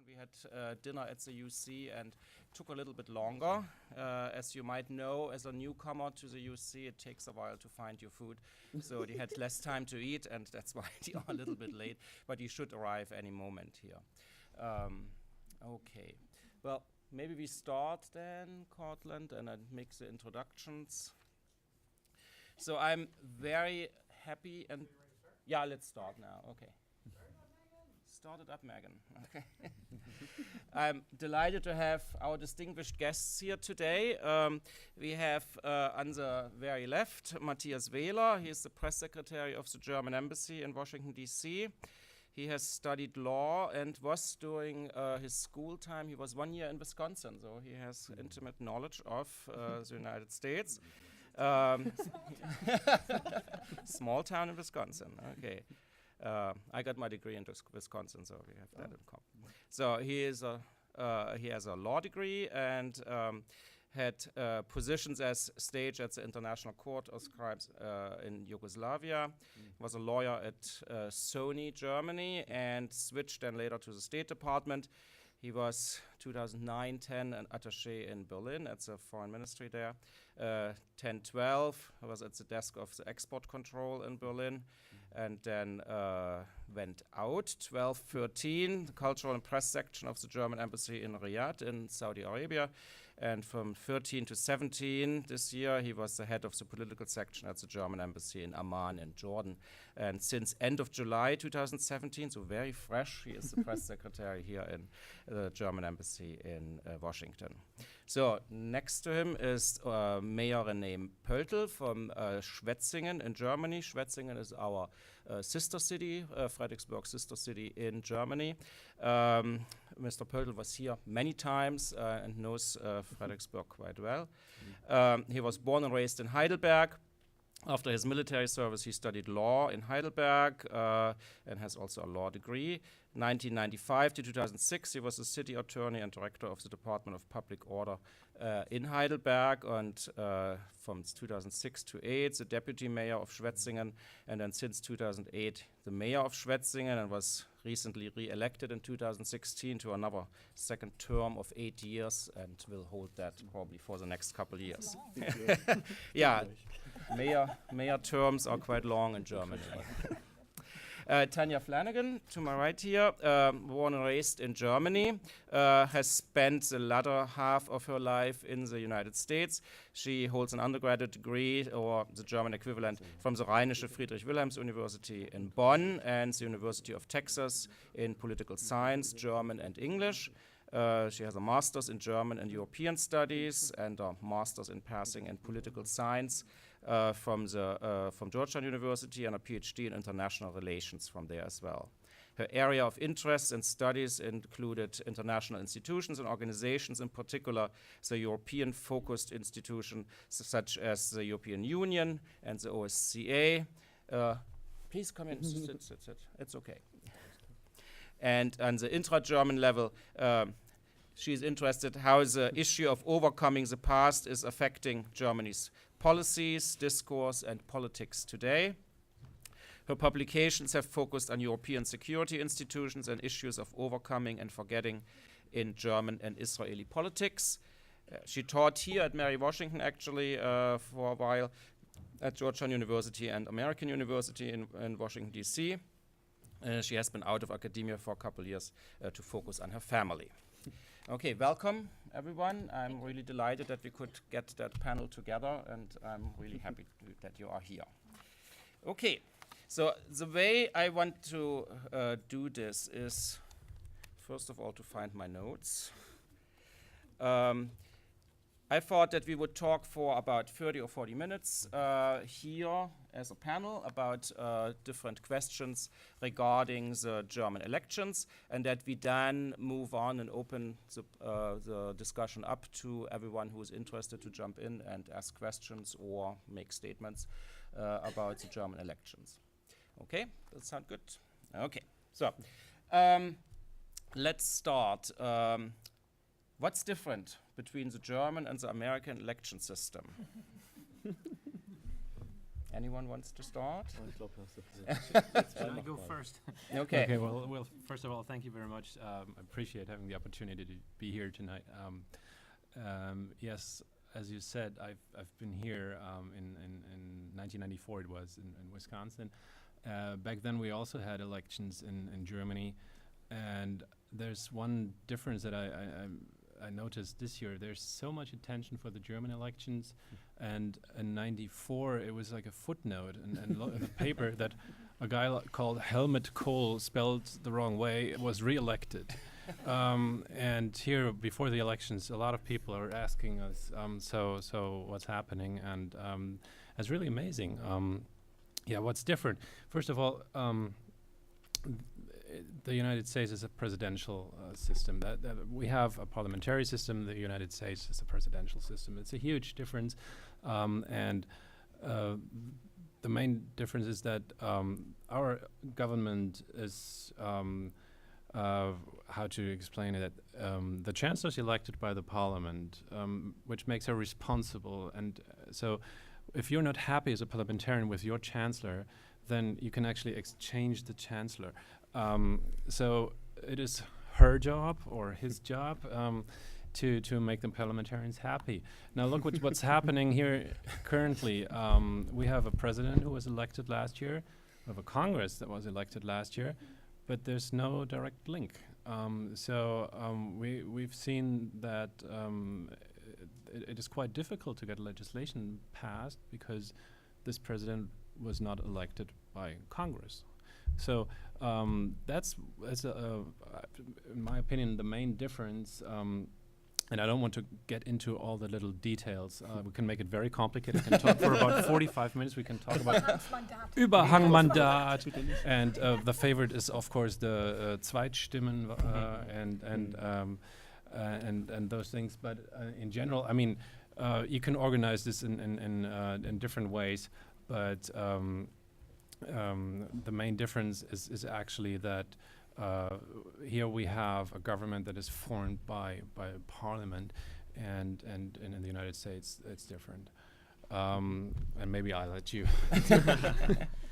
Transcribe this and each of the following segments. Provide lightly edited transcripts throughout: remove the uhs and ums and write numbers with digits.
We had dinner at the UC and took a little bit longer. As you might know, as a newcomer to the UC, it takes a while to find your food. So you had less time to eat, and that's why you are a little bit late. But you should arrive any moment here. Okay. Well, maybe we start then, Cortland, and I make the introductions. So I'm very happy and... Yeah, let's start now. Okay. Start it up, Megan. Okay. I'm delighted to have our distinguished guests here today. We have on the very left, Matthias Wehler. He is the press secretary of the German embassy in Washington, D.C. He has studied law and was during his school time, he was 1 year in Wisconsin, so he has intimate knowledge of the United States. Small town in Wisconsin, okay. I got my degree in Wisconsin, so we have that in common. So he has a law degree and had positions as stage at the International Court of Crimes in Yugoslavia. He was a lawyer at Sony, Germany, and switched then later to the State Department. He was 2009-10 an attaché in Berlin at the foreign ministry there. 10-12, I was at the desk of the export control in Berlin, and then went out. 12-13, the cultural and press section of the German embassy in Riyadh in Saudi Arabia. And from 13 to 17 this year, he was the head of the political section at the German embassy in Amman in Jordan. And since end of July 2017, so very fresh, he is the press secretary here in the German embassy in Washington. So next to him is Mayor René Pöltl from Schwetzingen in Germany. Schwetzingen is our sister city, Fredericksburg sister city in Germany. Mr. Pöltl was here many times and knows Fredericksburg quite well. He was born and raised in Heidelberg. After his military service, he studied law in Heidelberg and has also a law degree. 1995 to 2006, he was the city attorney and director of the Department of Public Order in Heidelberg, and from 2006 to 2008, the deputy mayor of Schwetzingen, and then since 2008, the mayor of Schwetzingen, and was recently re-elected in 2016 to another second term of 8 years, and will hold that probably for the next couple of years. Yeah, mayor terms are quite long in Germany. Tanya Flanagan, to my right here, born and raised in Germany, has spent the latter half of her life in the United States. She holds an undergraduate degree, or the German equivalent, from the Rheinische Friedrich-Wilhelms University in Bonn and the University of Texas in political science, German and English. She has a master's in German and European studies and a master's in passing and political science from Georgetown University, and a PhD in international relations from there as well. Her area of interests and studies included international institutions and organizations, in particular the European-focused institutions such as the European Union and the OSCE. Please come in, sit. It's okay. And on the intra-German level, she's interested how the issue of overcoming the past is affecting Germany's policies, discourse, and politics today. Her publications have focused on European security institutions and issues of overcoming and forgetting in German and Israeli politics. She taught here at Mary Washington, actually, for a while, at Georgetown University and American University in Washington, D.C. She has been out of academia for a couple years to focus on her family. Okay, welcome everyone. I'm really delighted that we could get that panel together, and I'm really happy that you are here. Okay, so the way I want to do this is, first of all, to find my notes. I thought that we would talk for about 30 or 40 minutes here as a panel about different questions regarding the German elections, and that we then move on and open the discussion up to everyone who is interested to jump in and ask questions or make statements about the German elections. Okay, that sound good? Okay, so let's start. What's different between the German and the American election system? Anyone wants to start? Can I go first? Okay. Okay. Well, first of all, thank you very much. I appreciate having the opportunity to be here tonight. Yes, as you said, I've been here in 1994. It was in Wisconsin. Back then, we also had elections in Germany, and there's one difference that I noticed this year. There's so much attention for the German elections, and in '94 it was like a footnote in the paper that a guy called Helmut Kohl, spelled the wrong way, was re-elected. And here before the elections, a lot of people are asking us, so what's happening? And it's really amazing. Yeah, what's different? First of all, the United States is a presidential system. That we have a parliamentary system. The United States is a presidential system. It's a huge difference, and the main difference is that our government is how to explain it. The chancellor is elected by the parliament, which makes her responsible. And so, if you're not happy as a parliamentarian with your chancellor, then you can actually exchange the chancellor. So it is her job or his job to make the parliamentarians happy. Now look what's happening here currently. We have a president who was elected last year. We have a Congress that was elected last year, but there's no direct link. We've seen that it is quite difficult to get legislation passed because this president was not elected by Congress. So that's in my opinion, the main difference. And I don't want to get into all the little details. We can make it very complicated. We can talk for about 45 minutes. We can talk about Überhangmandat. And the favorite is, of course, the Zweitstimmen and those things. But in general, I mean, you can organize this in different ways. But the main difference is actually that here we have a government that is formed by parliament, and in the United States it's different. And maybe I'll let you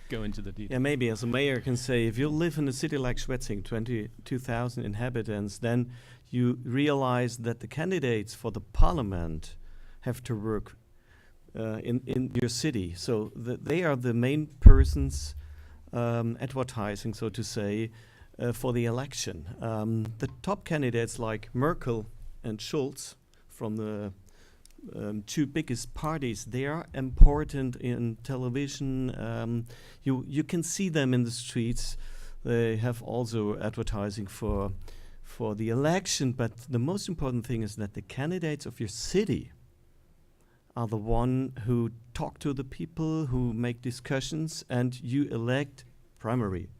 go into the details. Yeah, maybe as a mayor I can say, if you live in a city like Schwetzingen, 22,000 inhabitants, then you realize that the candidates for the parliament have to work in your city. So they are the main persons advertising, so to say, for the election. The top candidates like Merkel and Schulz from the two biggest parties, they are important in television. You can see them in the streets. They have also advertising for the election, but the most important thing is that the candidates of your city are the one who talk to the people, who make discussions, and you elect primary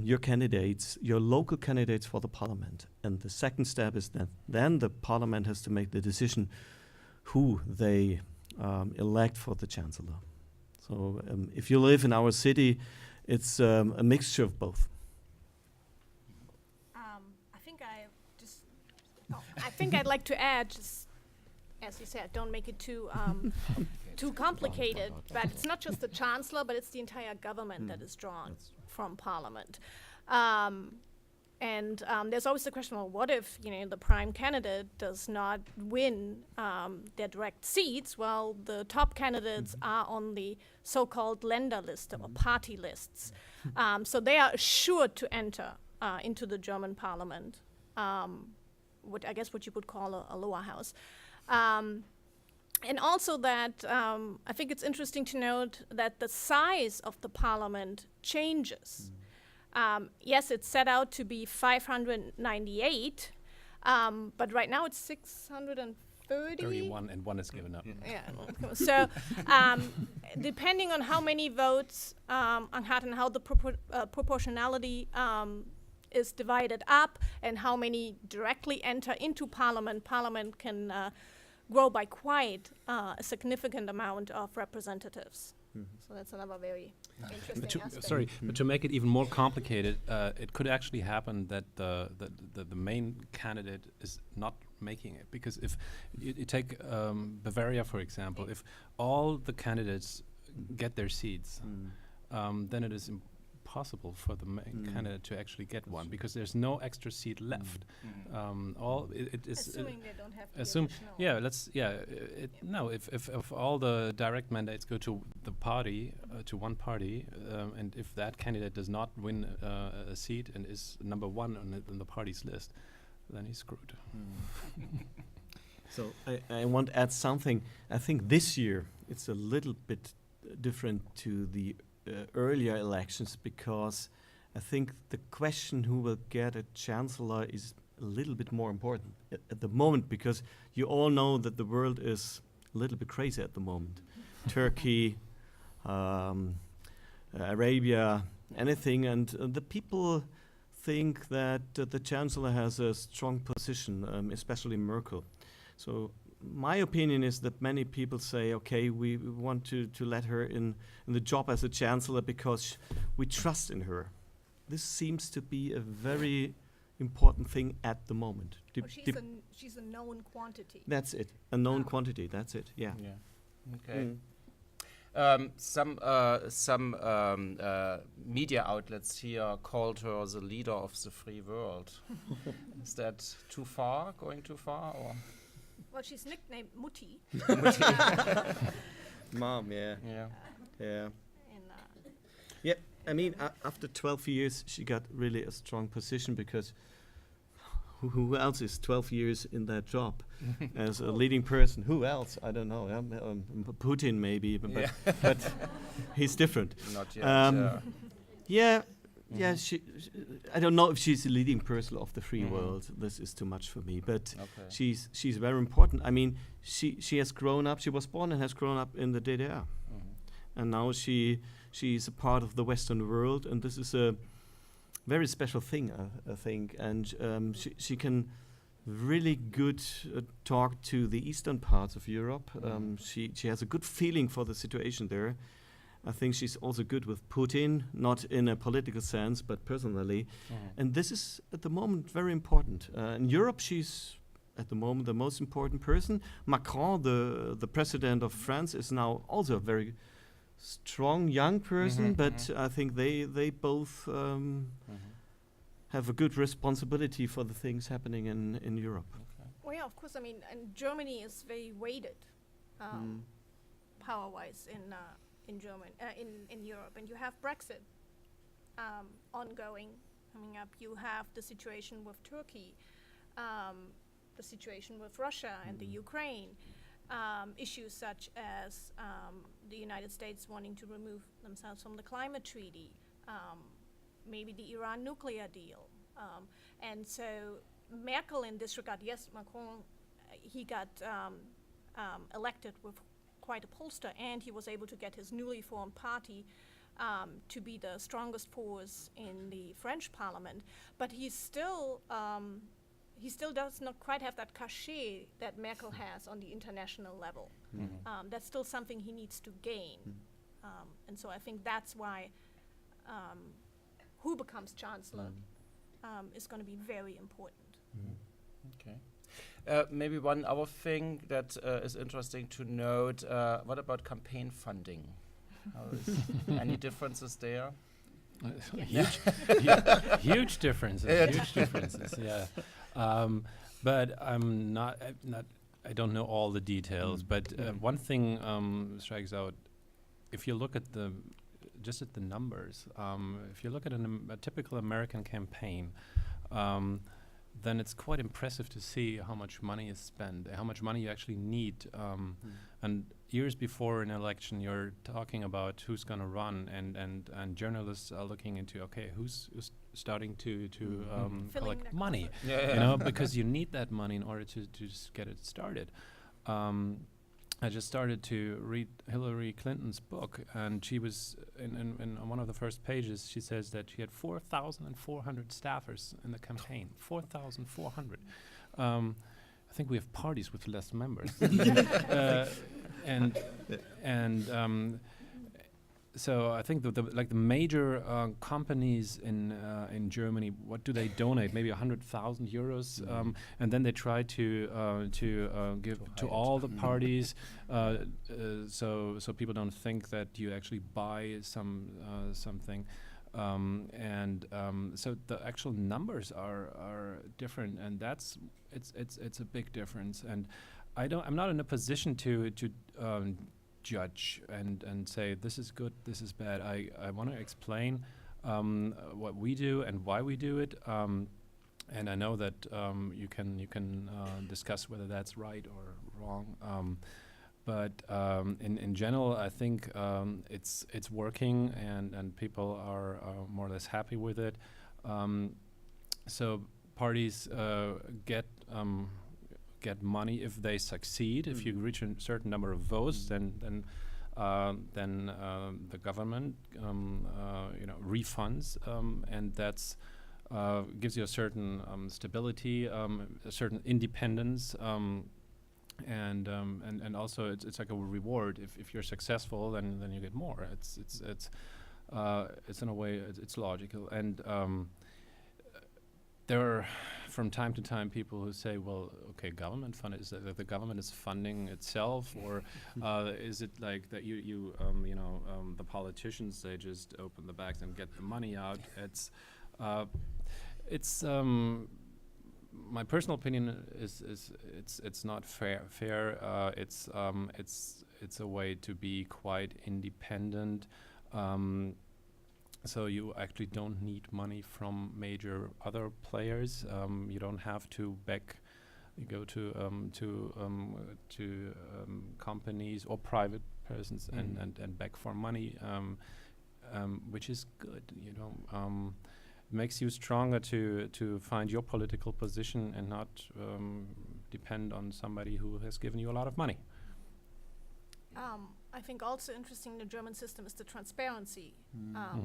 your candidates, your local candidates for the parliament. And the second step is that then the parliament has to make the decision who they elect for the chancellor. So if you live in our city, it's a mixture of both. I think I'd like to add, just as you said, don't make it too complicated. But it's not just the chancellor, but it's the entire government that is drawn from parliament. And there's always the question, well, what if the prime candidate does not win their direct seats? Well, the top candidates are on the so-called Länderliste or party lists. So they are assured to enter into the German parliament, what you would call a lower house. And also that I think it's interesting to note that the size of the parliament changes. Yes, it's set out to be 598, but right now it's 630. 31, and one is given up. Yeah. So depending on how many votes and how the proportionality is divided up and how many directly enter into parliament can grow by quite a significant amount of representatives. So that's another very interesting aspect. But to make it even more complicated, it could actually happen that the main candidate is not making it, because if you take Bavaria, for example, if all the candidates get their seats, then it is impossible for the candidate to actually get one, because there's no extra seat left. It is Assuming they don't have the additional. If all the direct mandates go to the party, to one party, and if that candidate does not win a seat and is number one on the party's list, then he's screwed. So I want to add something. I think this year it's a little bit different to the earlier elections, because I think the question who will get a chancellor is a little bit more important at the moment, because you all know that the world is a little bit crazy at the moment. Turkey, Arabia, anything, and the people think that the chancellor has a strong position, especially Merkel. So my opinion is that many people say, okay, we want to let her in the job as a chancellor because we trust in her. This seems to be a very important thing at the moment. She's a known quantity. That's it, a known quantity, that's it, yeah. Okay. Some media outlets here called her the leader of the free world. Is that going too far? Or? Well, she's nicknamed Mutti. Mom, yeah. In, Yeah, I mean, after 12 years, she got really a strong position, because who else is 12 years in that job as a leading person? Who else? I don't know. Putin maybe, but he's different. Not yet. Yeah, I don't know if she's the leading person of the free world. This is too much for me, but she's very important. I mean, she has grown up. She was born and has grown up in the DDR, and now she's a part of the Western world, and this is a very special thing, I think. And she can really good talk to the eastern parts of Europe. She has a good feeling for the situation there. I think she's also good with Putin, not in a political sense, but personally. And this is, at the moment, very important. In Europe, she's, at the moment, the most important person. Macron, the president of France, is now also a very strong young person, but I think they both have a good responsibility for the things happening in Europe. Well, yeah, of course. I mean, and Germany is very weighted, power-wise in Europe, and you have Brexit ongoing, coming up. You have the situation with Turkey, the situation with Russia and the Ukraine, issues such as the United States wanting to remove themselves from the climate treaty, maybe the Iran nuclear deal, and so Merkel in this regard. Yes, Macron, he got elected with quite a pollster, and he was able to get his newly formed party to be the strongest force in the French parliament, but he still does not quite have that cachet that Merkel has on the international level. That's still something he needs to gain, and so I think that's why who becomes chancellor is going to be very important. Okay. Maybe one other thing that is interesting to note, what about campaign funding? Any differences there? Huge differences, yeah. But I don't know all the details, but one thing strikes out. If you look at just at the numbers, if you look at a typical American campaign, then it's quite impressive to see how much money is spent, how much money you actually need. And years before an election, you're talking about who's going to run, and journalists are looking into, okay, who's starting to collect money, you know, because you need that money in order to just get it started. I just started to read Hillary Clinton's book, and she was in one of the first pages. She says that she had 4,400 staffers in the campaign. 4,400. I think we have parties with less so I think the major companies in Germany, what do they donate? Maybe 100,000 euros, and then they try to give to all the parties, so people don't think that you actually buy something, so the actual numbers are different, and it's a big difference. And I'm not in a position to judge and say this is good, this is bad. I want to explain what we do and why we do it, and I know that you can discuss whether that's right or wrong. But in general, I think it's working, and people are more or less happy with it. So parties get money if they succeed. If you reach a certain number of votes, then the government refunds, and that's gives you a certain stability, a certain independence, and also it's like a reward. If you're successful, then you get more. It's in a way it's logical. And there are from time to time people who say, well, okay, government fund, is that the government is funding itself, or is it like that the politicians, they just open the bags and get the money out? It's my personal opinion is it's not fair. It's a way to be quite independent. So you actually don't need money from major other players. You don't have to beg. You go to companies or private persons and beg for money, which is good. Makes you stronger to find your political position and not depend on somebody who has given you a lot of money. I think also interesting in the German system is the transparency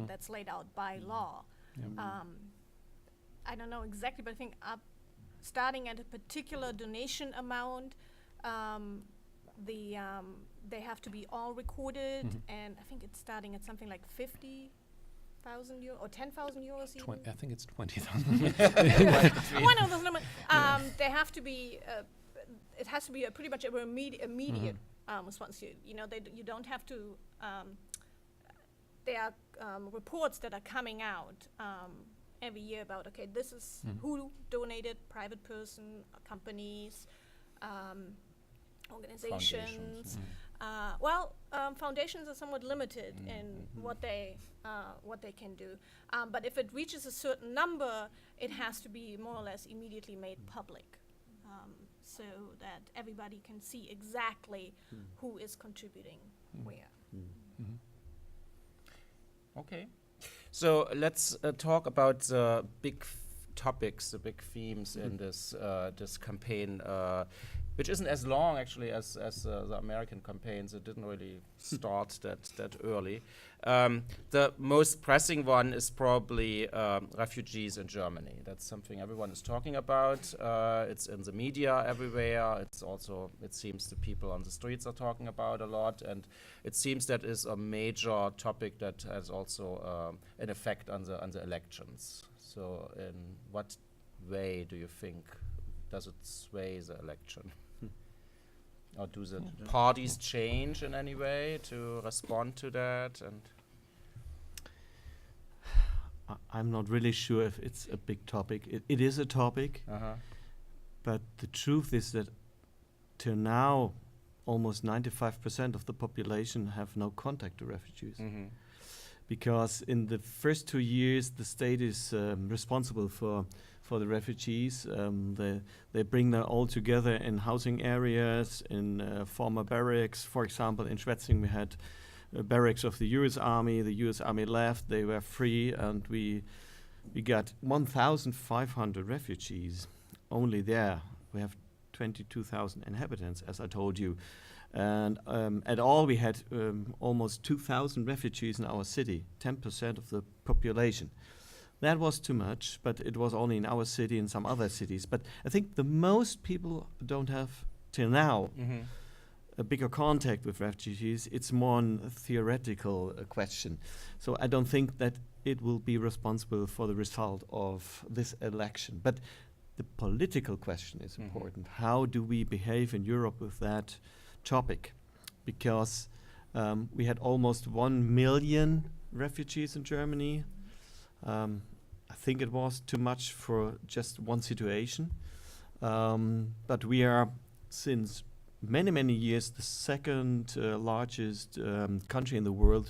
that's laid out by law. I don't know exactly, but I think starting at a particular donation amount, they have to be all recorded, and I think it's starting at something like 50,000 euro or 10,000 euros even. I think it's 20,000. One of those numbers. They have to be. It has to be pretty much immediate response. You don't have to. There are reports that are coming out every year about this is who donated, private person, companies, organizations. Foundations are somewhat limited in what they can do. But if it reaches a certain number, it has to be more or less immediately made public, so that everybody can see exactly who is contributing where. Okay. So let's talk about the big topics, the big themes in this campaign, which isn't as long actually as the American campaigns. It didn't really start that early. The most pressing one is probably refugees in Germany. That's something everyone is talking about. It's in the media everywhere. It seems the people on the streets are talking about a lot, and it seems that is a major topic that has also an effect on the elections. So in what way do you think does it sway the election? Or do the parties change in any way to respond to that? And I'm not really sure if it's a big topic. It is a topic, but the truth is that till now, almost 95% of the population have no contact to refugees. Because in the first 2 years, the state is responsible for the refugees. They bring them all together in housing areas, in former barracks. For example, in Schwetzingen, we had barracks of the US Army. The US Army left, they were free, and we got 1,500 refugees only there. We have 22,000 inhabitants, as I told you. And at all, we had almost 2,000 refugees in our city, 10% of the population. That was too much, but it was only in our city and some other cities. But I think the most people don't have, till now, a bigger contact with refugees. It's more a theoretical question. So I don't think that it will be responsible for the result of this election. But the political question is important. How do we behave in Europe with that topic? Because we had almost 1 million refugees in Germany. I think it was too much for just one situation. But we are, since many, many years, the second largest country in the world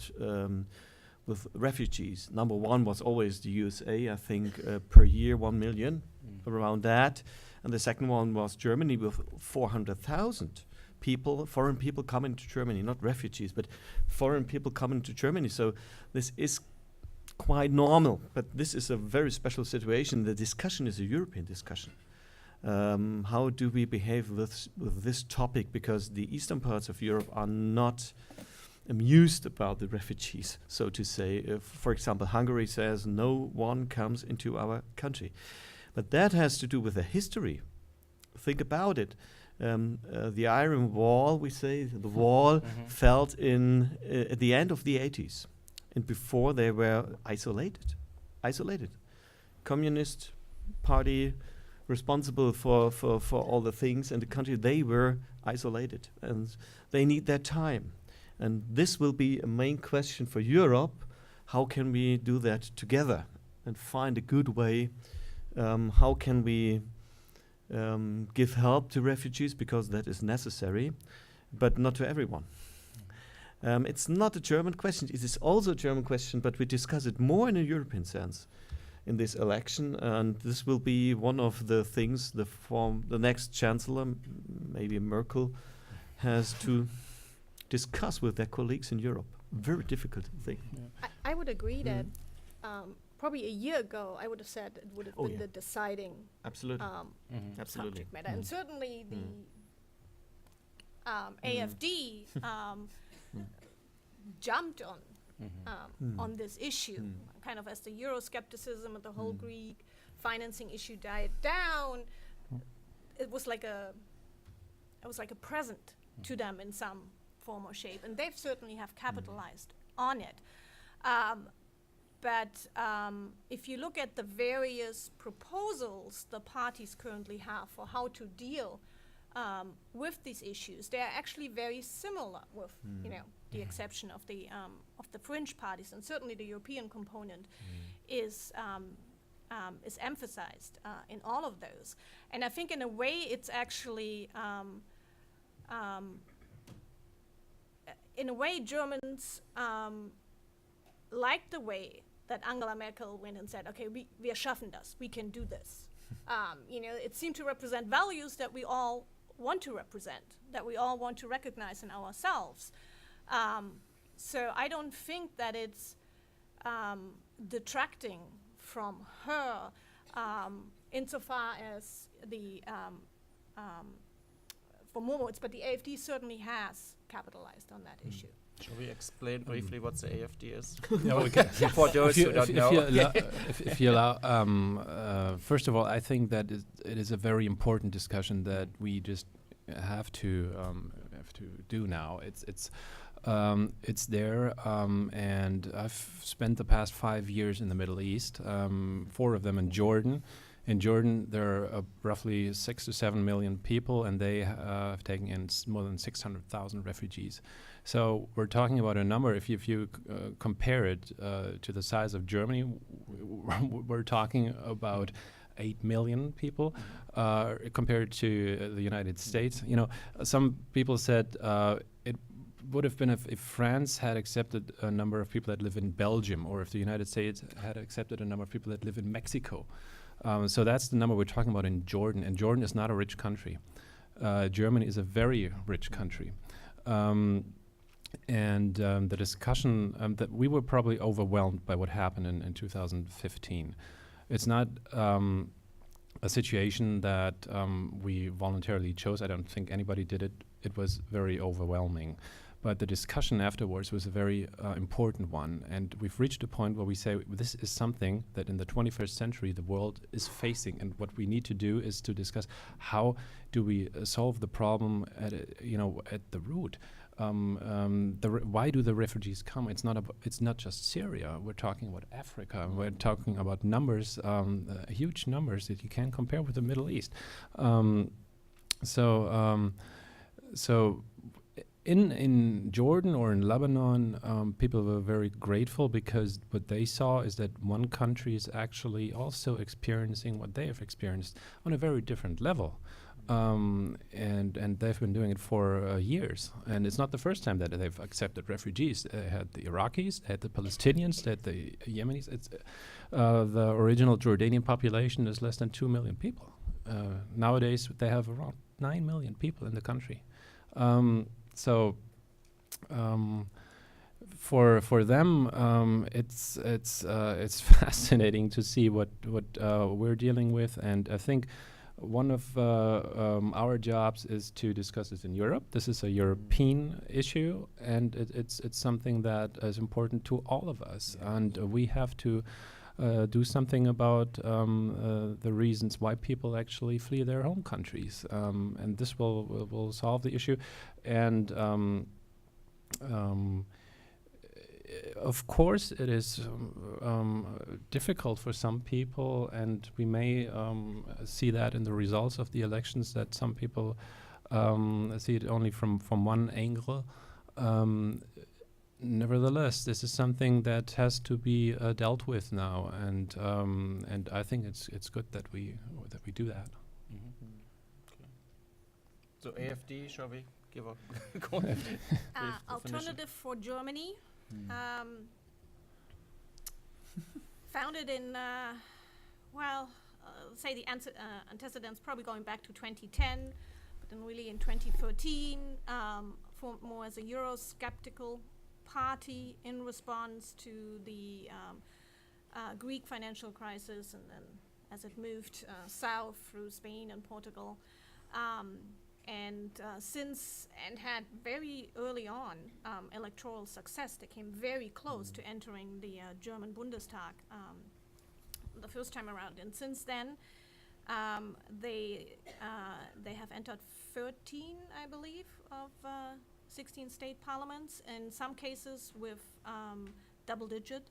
with refugees. Number one was always the USA, I think per year 1 million, around that. And the second one was Germany with 400,000 people, foreign people coming to Germany, not refugees, but foreign people coming to Germany. So this is quite normal, but this is a very special situation. The discussion is a European discussion. How do we behave with this topic? Because the eastern parts of Europe are not amused about the refugees, so to say. For example, Hungary says no one comes into our country. But that has to do with the history. Think about it. The Iron Wall, we say, the wall fell at the end of the 80s. And before they were isolated. Communist party responsible for all the things in the country, they were isolated. And they need their time. And this will be a main question for Europe. How can we do that together and find a good way? How can we give help to refugees, because that is necessary, but not to everyone. It's not a German question. It is also a German question, but we discuss it more in a European sense in this election, and this will be one of the things the next chancellor, maybe Merkel, has to discuss with their colleagues in Europe. Very difficult thing. Yeah. I would agree that probably a year ago, I would have said it would have been the deciding Absolutely. subject matter. And certainly the AfD jumped on this issue, kind of as the Euroscepticism and the whole Greek financing issue died down. It was like a present to them in some form or shape, and they've certainly have capitalized on it. But if you look at the various proposals the parties currently have for how to deal with these issues, they are actually very similar, with the exception of the fringe parties, and certainly the European component is emphasized in all of those. And I think in a way it's actually in a way Germans like the way that Angela Merkel went and said, okay, wir schaffen das, we can do this. It seemed to represent values that we all want to represent, that we all want to recognize in ourselves. So I don't think that it's detracting from her insofar as the for moments, but the AfD certainly has capitalized on that issue. Shall we explain briefly what the AfD is? Yeah, we can. For those who don't know. If you allow, first of all, I think that it is a very important discussion that we just have to do now. It's there, and I've spent the past 5 years in the Middle East, 4 of them in Jordan. In Jordan, there are roughly 6 to 7 million people, and they have taken in more than 600,000 refugees. So we're talking about a number. If you compare it to the size of Germany, we're talking about 8 million people compared to the United States. Some people said it would have been if France had accepted a number of people that live in Belgium, or if the United States had accepted a number of people that live in Mexico. So that's the number we're talking about in Jordan. And Jordan is not a rich country. Germany is a very rich country. And the discussion that we were probably overwhelmed by what happened in 2015. It's not a situation that we voluntarily chose. I don't think anybody did it. It was very overwhelming. But the discussion afterwards was a very important one, and we've reached a point where we say this is something that in the 21st century the world is facing, and what we need to do is to discuss how do we solve the problem at the root. Why do the refugees come? It's not just Syria. We're talking about Africa. We're talking about numbers, huge numbers that you can't compare with the Middle East. So in Jordan or in Lebanon, people were very grateful because what they saw is that one country is actually also experiencing what they have experienced on a very different level. And they've been doing it for years. And it's not the first time that they've accepted refugees. They had the Iraqis, they had the Palestinians, they had the Yemenis. The original Jordanian population is less than 2 million people. Nowadays, they have around 9 million people in the country. For them, it's fascinating to see what we're dealing with, and I think one of our jobs is to discuss this in Europe. This is a European issue, and it's something that is important to all of us, and we have to do something about the reasons why people actually flee their home countries, and this will solve the issue. And of course, it is difficult for some people, and we may see that in the results of the elections, that some people see it only from one angle. Nevertheless, this is something that has to be dealt with now, and I think it's good that we do that. Mm-hmm. Okay. So AfD, shall we give a go? Alternative for Germany, founded in say the antecedents probably going back to 2010, but then really in 2013 formed more as a Eurosceptical party in response to the Greek financial crisis, and then as it moved south through Spain and Portugal, and had very early on electoral success. They came very close to entering the German Bundestag the first time around, and since then they have entered 13, I believe, of 16 state parliaments, in some cases with double-digit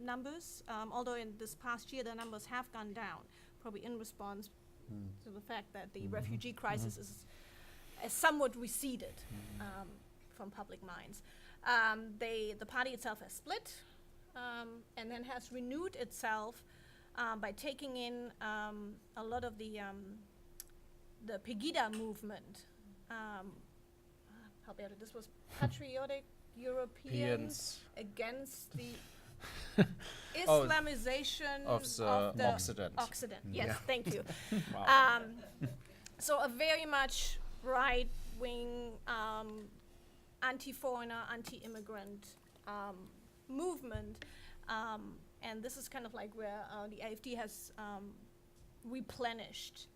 numbers, although in this past year the numbers have gone down, probably in response to the fact that the refugee crisis is somewhat receded from public minds. The party itself has split, and then has renewed itself by taking in a lot of the Pegida movement. This was patriotic Europeans against the Islamization of the Occident. Yes, Yeah. thank you. Wow. So a very much right-wing, anti-foreigner, anti-immigrant movement, and this is kind of like where the AfD has replenished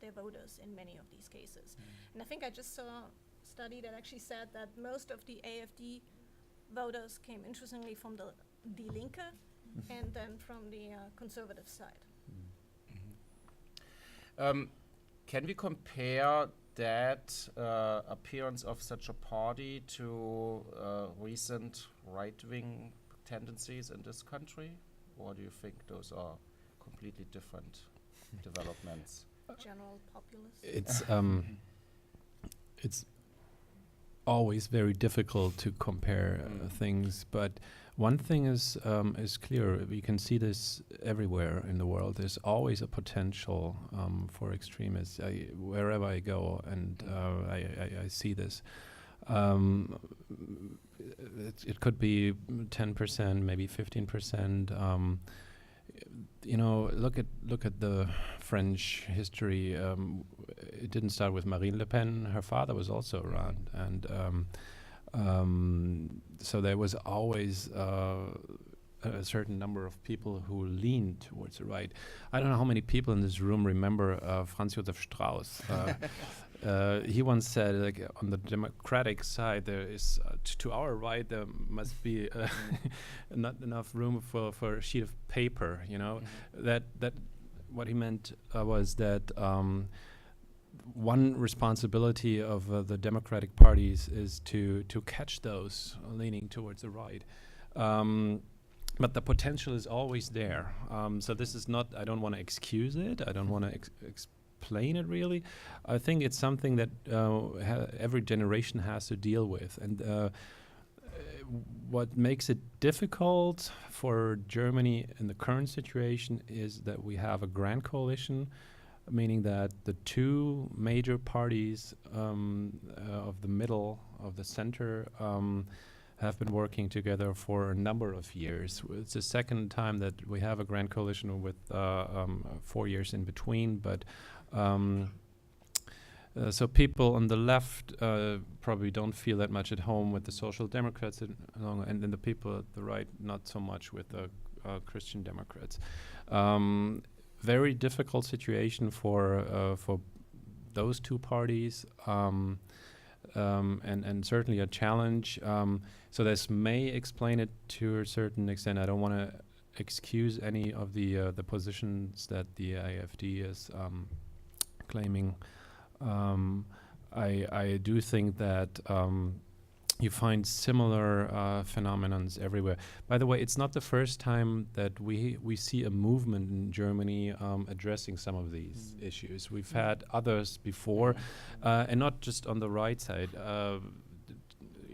their voters in many of these cases. And I think I just saw a study that actually said that most of the AfD voters came interestingly from the Die Linke and then from the conservative side. Can we compare that appearance of such a party to recent right-wing tendencies in this country? Or do you think those are completely different developments? General populist. It's always very difficult to compare things, but one thing is clear. We can see this everywhere in the world. There's always a potential for extremists. Wherever I go, and I see this. It could be 10%, maybe 15%. Look at the French history. It didn't start with Marine Le Pen. Her father was also around, and so there was always a certain number of people who leaned towards the right. I don't know how many people in this room remember Franz Josef Strauss. He once said, like, on the Democratic side, there is to our right there must be not enough room for a sheet of paper. You know, that what he meant was that one responsibility of the Democratic parties is to catch those leaning towards the right. But the potential is always there. So this is not, I don't want to excuse it. I don't want to explain it really. I think it's something that every generation has to deal with. And what makes it difficult for Germany in the current situation is that we have a grand coalition, meaning that the two major parties of the middle, of the center, have been working together for a number of years. It's the second time that we have a grand coalition with 4 years in between, but so people on the left probably don't feel that much at home with the Social Democrats, and then the people at the right not so much with the Christian Democrats. Very difficult situation for those two parties, and certainly a challenge. So this may explain it to a certain extent. I don't want to excuse any of the positions that the AfD is claiming. I do think that you find similar phenomenons everywhere. By the way, it's not the first time that we see a movement in Germany addressing some of these issues. We've had others before, and not just on the right side.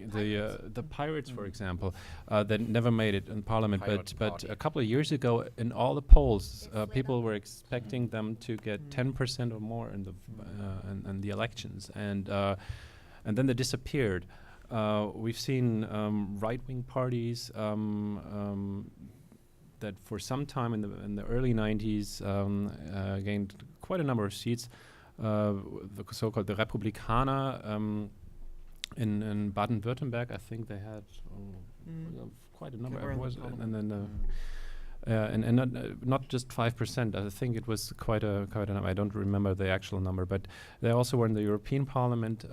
The Pirates, for example, that never made it in Parliament, but a couple of years ago, in all the polls, people were expecting them to get 10% or more in the elections, and then they disappeared. We've seen right-wing parties that for some time in the early 90s gained quite a number of seats. The so-called the Republikaner in Baden-Württemberg, I think they had quite a number. And then and not just 5%. I think it was quite a number. I don't remember the actual number, but they also were in the European Parliament.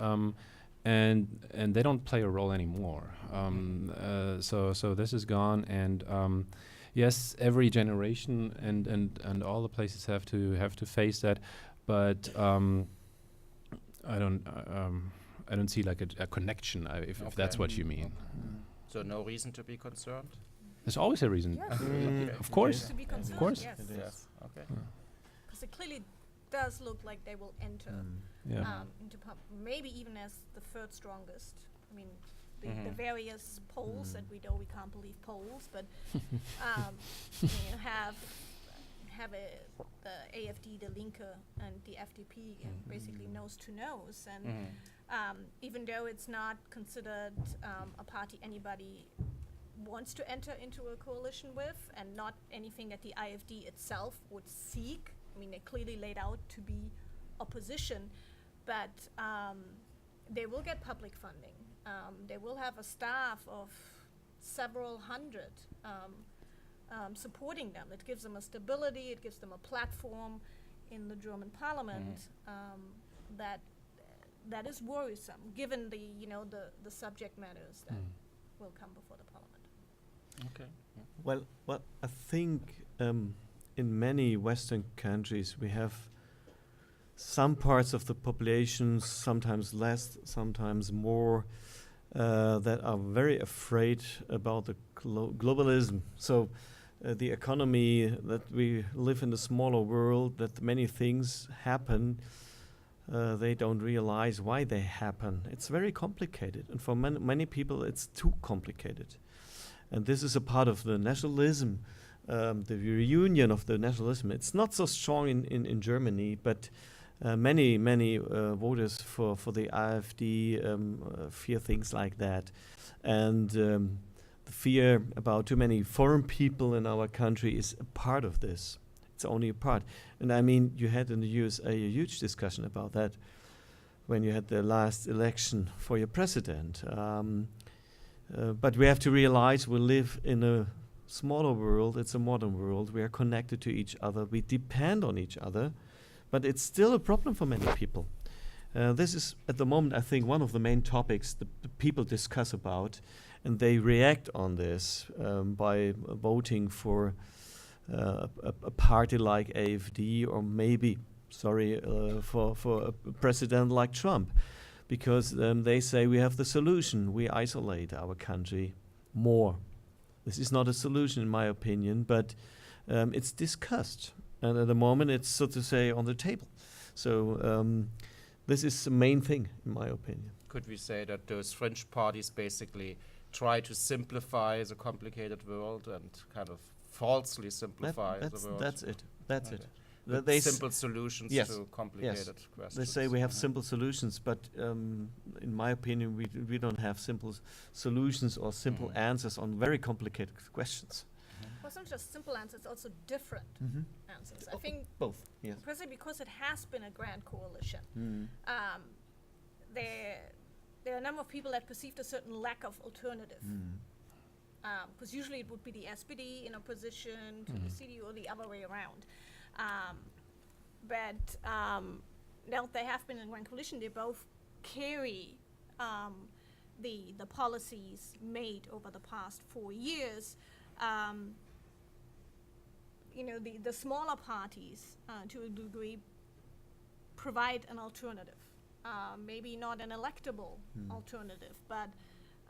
And they don't play a role anymore. So this is gone, and yes, every generation and all the places have to face that, but I don't see like a connection if that's what you mean. So no reason to be concerned? There's always a reason. Yes. Of course. To be concerned, Of course. yes. Yes. Okay. Because it clearly does look like they will enter into maybe even as the third strongest. I mean, the various polls that we know, we can't believe polls, but you have the AfD, the Linke, and the FDP basically nose to nose, and even though it's not considered a party anybody wants to enter into a coalition with, and not anything that the AfD itself would seek. I mean, they clearly laid out to be opposition, but they will get public funding. They will have a staff of several hundred supporting them. It gives them a stability. It gives them a platform in the German parliament that is worrisome, given the subject matters that will come before the parliament. Okay. Well, I think in many Western countries we have some parts of the population, sometimes less, sometimes more, that are very afraid about the globalism. So the economy, that we live in a smaller world, that many things happen. They don't realize why they happen. It's very complicated, and for many people it's too complicated. And this is a part of the nationalism, the reunion of the nationalism. It's not so strong in Germany, but many voters for the AfD fear things like that. And the fear about too many foreign people in our country is a part of this. It's only a part. And I mean, you had in the USA a huge discussion about that when you had the last election for your president. But we have to realize we live in a smaller world. It's a modern world. We are connected to each other. We depend on each other. But it's still a problem for many people. This is at the moment, I think, one of the main topics the people discuss about, and they react on this by voting for a party like AfD, or maybe, for a president like Trump, because they say we have the solution. We isolate our country more. This is not a solution, in my opinion, but it's discussed, and at the moment it's, so to say, on the table. So this is the main thing, in my opinion. Could we say that those fringe parties basically try to simplify the complicated world and kind of falsely simplify the world? That's it. That's Okay. it. With They simple solutions yes, to complicated questions. They say we have simple solutions, but in my opinion, we don't have simple solutions or simple answers on very complicated questions. Well, it's not just simple answers, it's also different answers. I think Both, yes. precisely because it has been a grand coalition, there are a number of people that perceived a certain lack of alternative. Because usually it would be the SPD in opposition to the CDU or the other way around. But now they have been in a grand coalition, they both carry the policies made over the past 4 years. The smaller parties, to a degree, provide an alternative. Maybe not an electable alternative, but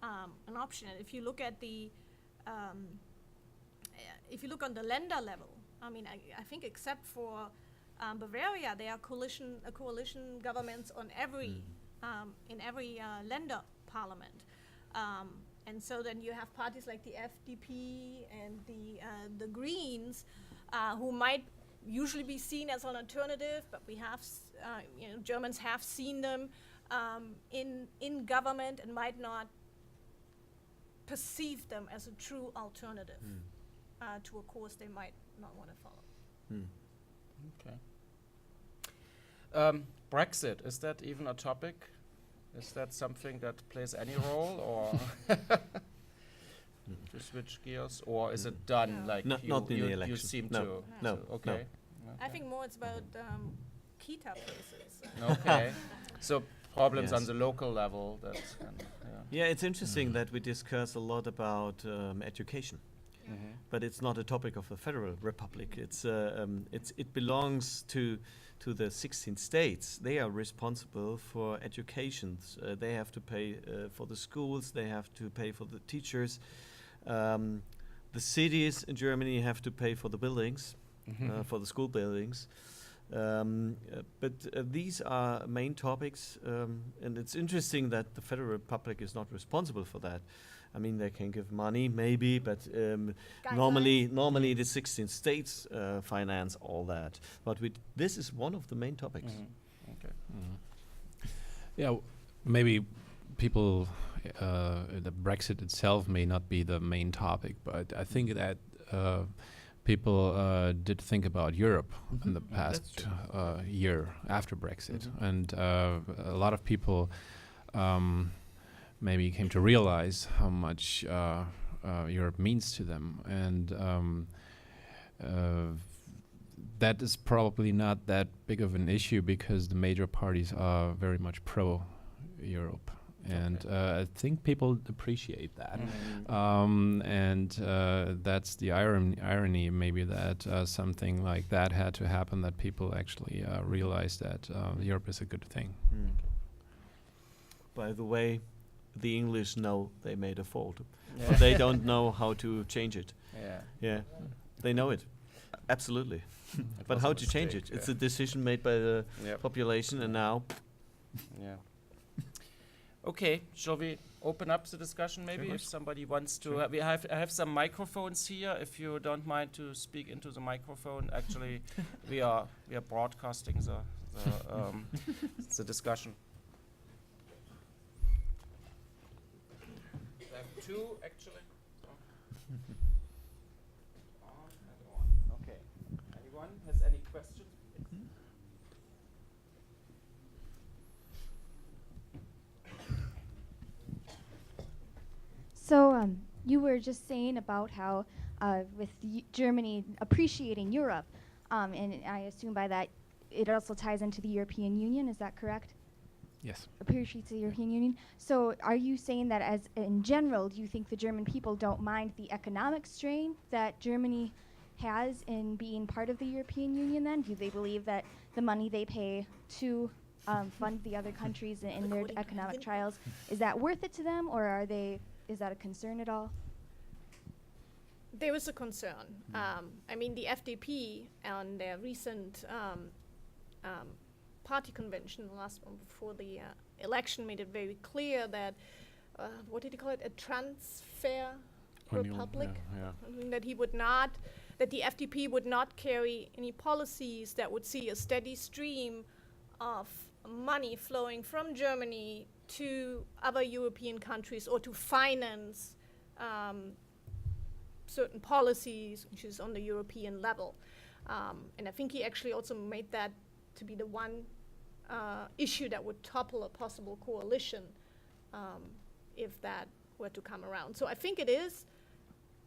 an option. And if you look at if you look on the Länder level, I mean, I think except for Bavaria, there are coalition governments on every in every Länder parliament. And so then you have parties like the FDP and the Greens, who might usually be seen as an alternative, but we have, Germans have seen them in government and might not perceive them as a true alternative to a course they might not want to follow. Okay. Brexit, is that even a topic? Is that something that plays any role, or to switch gears, or is it done? No. Like Not in the election. You seem No. to. No. to- okay. I think more it's about Kita places. Okay. So problems Yes. on the local level. That's kind of, Yeah, it's interesting that we discuss a lot about education, but it's not a topic of the Federal Republic. It belongs to the 16 states. They are responsible for education. They have to pay for the schools. They have to pay for the teachers. The cities in Germany have to pay for the buildings, for the school buildings. But these are main topics, and it's interesting that the Federal Republic is not responsible for that. I mean, they can give money, maybe, but normally the 16 states finance all that. But this is one of the main topics. Okay. Yeah, maybe people, the Brexit itself may not be the main topic, but I think that people did think about Europe in the past year after Brexit, and a lot of people maybe came to realize how much Europe means to them, and that is probably not that big of an issue because the major parties are very much pro-Europe. And I think people appreciate that, and that's the irony maybe that something like that had to happen, that people actually realized that Europe is a good thing. By the way, the English know they made a fault, but they don't know how to change it. Yeah, they know it, absolutely. But how to change it? It's a decision made by the population, and now. Yeah. Okay, shall we open up the discussion maybe if somebody wants to? I have some microphones here. If you don't mind to speak into the microphone. Actually, we are broadcasting the discussion. I have two actually. Okay. Anyone has any questions? So you were just saying about how with Germany appreciating Europe, and I assume by that it also ties into the European Union, is that correct? Yes. appreciates the European Union. So are you saying that as in general, do you think the German people don't mind the economic strain that Germany has in being part of the European Union then? Do they believe that the money they pay to fund the other countries in their economic trials, is that worth it to them, or is that a concern at all? There is a concern. I mean, the FDP on their recent party convention, the last one before the election, made it very clear that, what did he call it, a transfer republic? That he would not, that the FDP would not carry any policies that would see a steady stream of money flowing from Germany to other European countries or to finance certain policies, which is on the European level. And I think he actually also made that to be the one issue that would topple a possible coalition if that were to come around. So I think it is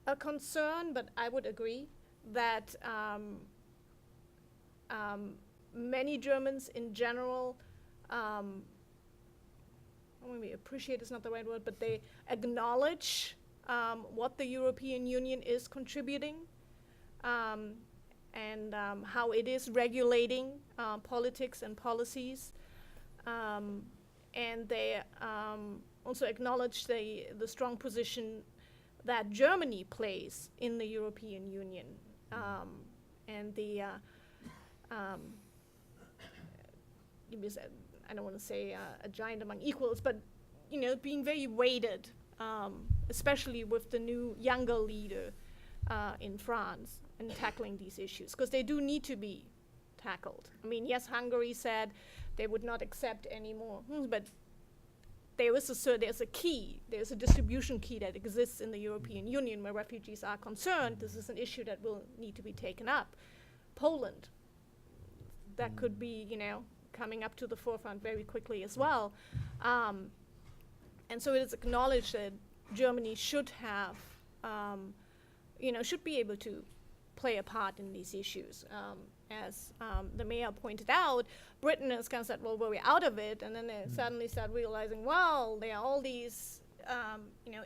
a concern, but I would agree that many Germans in general, maybe appreciate is not the right word, but they acknowledge what the European Union is contributing and how it is regulating politics and policies. And they also acknowledge the strong position that Germany plays in the European Union. And the, I don't want to say a giant among equals, but being very weighted, especially with the new younger leader in France, and tackling these issues, because they do need to be tackled. I mean, yes, Hungary said they would not accept any more, but there's a distribution key that exists in the European Union where refugees are concerned. This is an issue that will need to be taken up. Poland, that could be, coming up to the forefront very quickly as well. And so it is acknowledged that Germany should have, should be able to play a part in these issues. As the mayor pointed out, Britain has kind of said, well, we're out of it, and then they suddenly start realizing, well, there are all these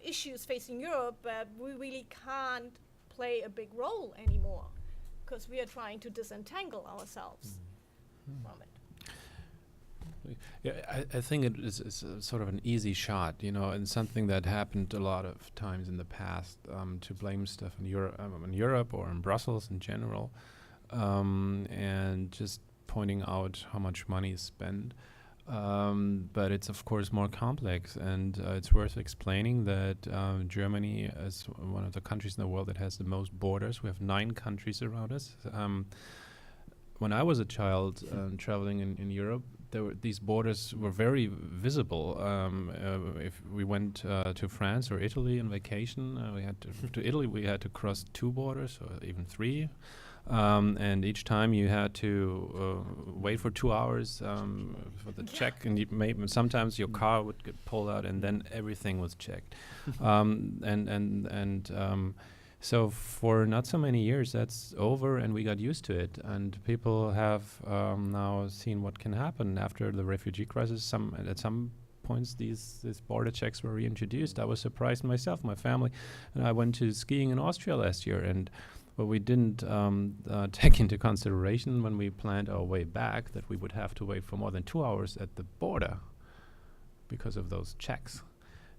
issues facing Europe, but we really can't play a big role anymore because we are trying to disentangle ourselves from it. Yeah, I think it is sort of an easy shot, and something that happened a lot of times in the past, to blame stuff in Europe or in Brussels in general, and just pointing out how much money is spent. But it's of course more complex, and it's worth explaining that Germany is one of the countries in the world that has the most borders. We have 9 countries around us. When I was a child traveling in Europe, these borders were very visible. If we went to France or Italy on vacation, we had to Italy. We had to cross 2 borders or even 3, and each time you had to wait for 2 hours for the check, and sometimes your car would get pulled out, and then everything was checked. So for not so many years, that's over, and we got used to it. And people have now seen what can happen after the refugee crisis. At some points, these border checks were reintroduced. I was surprised myself, my family, and I went to skiing in Austria last year. And what we didn't take into consideration when we planned our way back, that we would have to wait for more than 2 hours at the border because of those checks.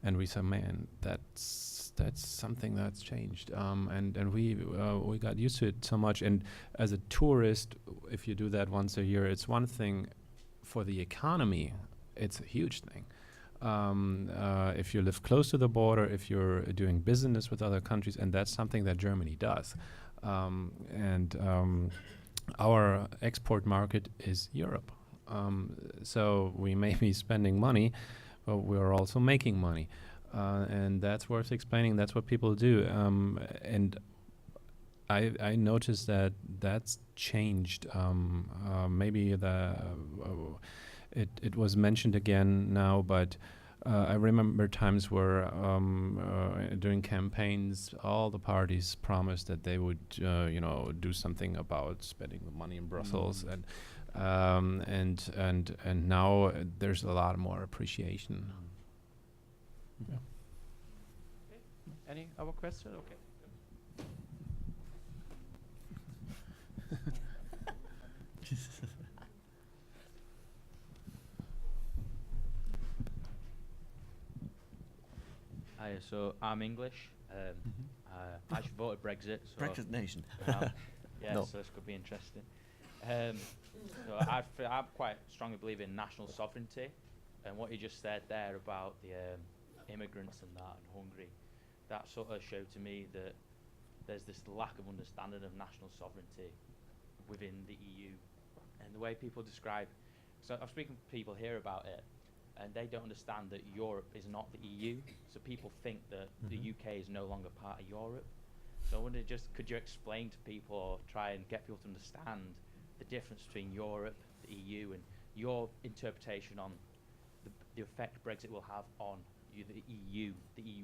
And we said, man, that's something that's changed, and we got used to it so much. And as a tourist, if you do that once a year, it's one thing. For the economy, it's a huge thing. If you live close to the border, if you're doing business with other countries, and that's something that Germany does. Our export market is Europe. So we may be spending money, but we're also making money. And that's worth explaining. That's what people do. And I noticed that that's changed. Maybe it was mentioned again now, but I remember times where during campaigns, all the parties promised that they would, do something about spending the money in Brussels, and now there's a lot more appreciation. Yeah. Any other question? Okay. Hi, so I'm English. I actually voted Brexit. So Brexit nation. yeah, No. so this could be interesting. So I quite strongly believe in national sovereignty, and what you just said there about the immigrants and that in Hungary, that sort of showed to me that there's this lack of understanding of national sovereignty within the EU, and the way people describe. So I'm speaking to people here about it, and they don't understand that Europe is not the EU. So people think that the UK is no longer part of Europe. So I wonder, could you explain to people, or try and get people to understand the difference between Europe, the EU, and your interpretation on the effect Brexit will have on the EU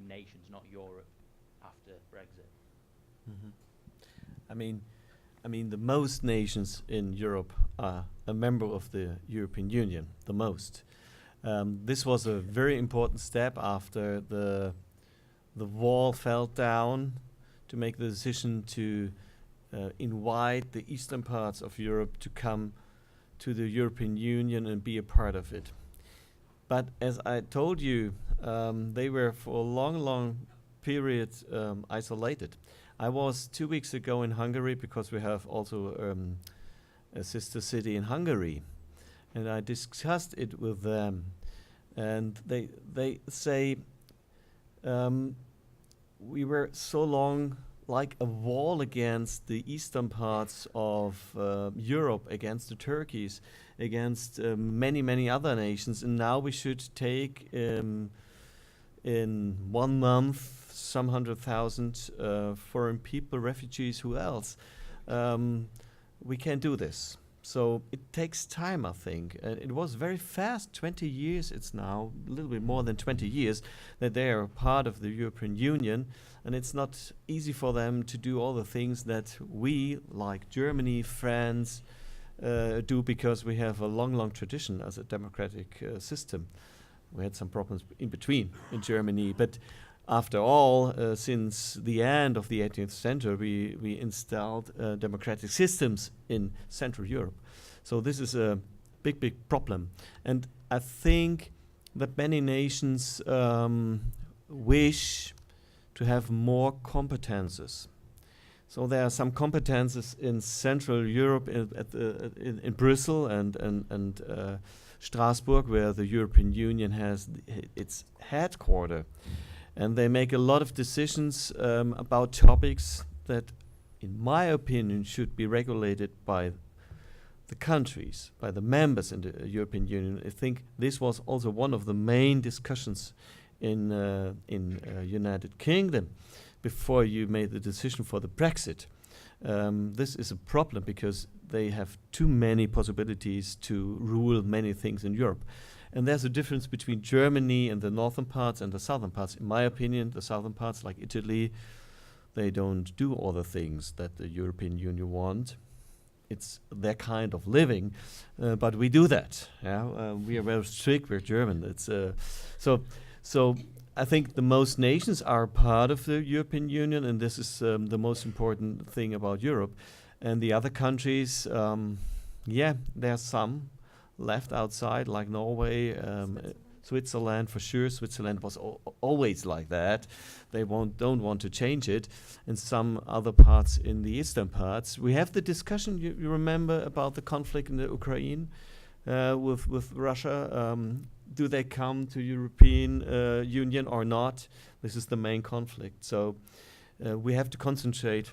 nations, not Europe, after Brexit? I mean, the most nations in Europe are a member of the European Union, the most. This was a very important step after the wall fell down, to make the decision to invite the eastern parts of Europe to come to the European Union and be a part of it. But as I told you, they were for a long period isolated. I was 2 weeks ago in Hungary, because we have also a sister city in Hungary, and I discussed it with them, and they say we were so long like a wall against the eastern parts of Europe, against the Turkeys, against many other nations, and now we should take in 1 month some 100,000 foreign people, refugees, who else? We can't do this. So it takes time, I think. It was very fast, 20 years, it's now a little bit more than 20 years that they are part of the European Union, and it's not easy for them to do all the things that we, like Germany, France, do, because we have a long tradition as a democratic system. We had some problems in between in Germany, but after all, since the end of the 18th century, we installed democratic systems in Central Europe. So this is a big problem. And I think that many nations wish to have more competences. So there are some competences in Central Europe, in Brussels and Strasbourg, where the European Union has its headquarters. And they make a lot of decisions about topics that, in my opinion, should be regulated by the countries, by the members in the European Union. I think this was also one of the main discussions in United Kingdom before you made the decision for the Brexit. This is a problem because they have too many possibilities to rule many things in Europe. And there's a difference between Germany and the northern parts and the southern parts. In my opinion, the southern parts, like Italy, they don't do all the things that the European Union want. It's their kind of living, but we do that. Yeah? We are very strict. We're German. It's so. I think the most nations are part of the European Union, and this is the most important thing about Europe. And the other countries, there's some left outside, like Norway, Switzerland for sure. Switzerland was always like that. They don't want to change it. And some other parts in the eastern parts. We have the discussion, you remember, about the conflict in the Ukraine with Russia. Do they come to European Union or not? This is the main conflict. So we have to concentrate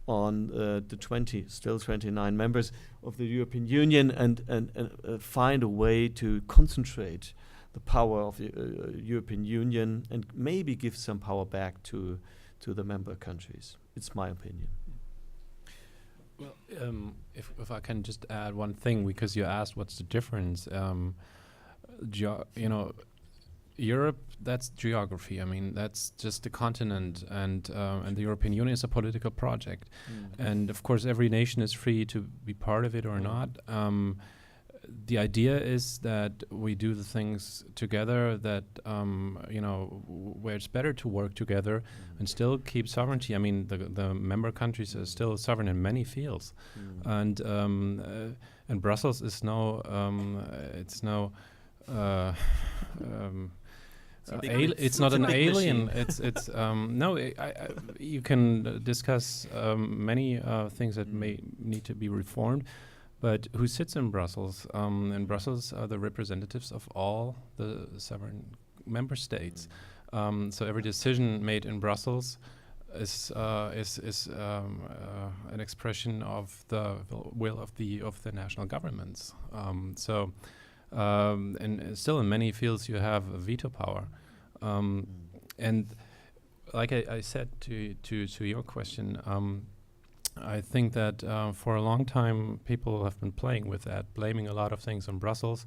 on the 29 members of the European Union and find a way to concentrate the power of the European Union and maybe give some power back to the member countries. It's my opinion. Well, if I can just add one thing, because you asked what's the difference. Europe, that's geography. I mean, that's just a continent, and the European Union is a political project. And of course, every nation is free to be part of it or not. The idea is that we do the things together, that where it's better to work together and still keep sovereignty. I mean, the member countries are still sovereign in many fields, and Brussels is now it's now. It's not an alien. It's no. You can discuss many things that may need to be reformed, but who sits in Brussels? In Brussels are the representatives of all the sovereign member states. So every decision made in Brussels is an expression of the will of the national governments. And still in many fields you have a veto power. And like I said to your question, I think that for a long time people have been playing with that, blaming a lot of things on Brussels.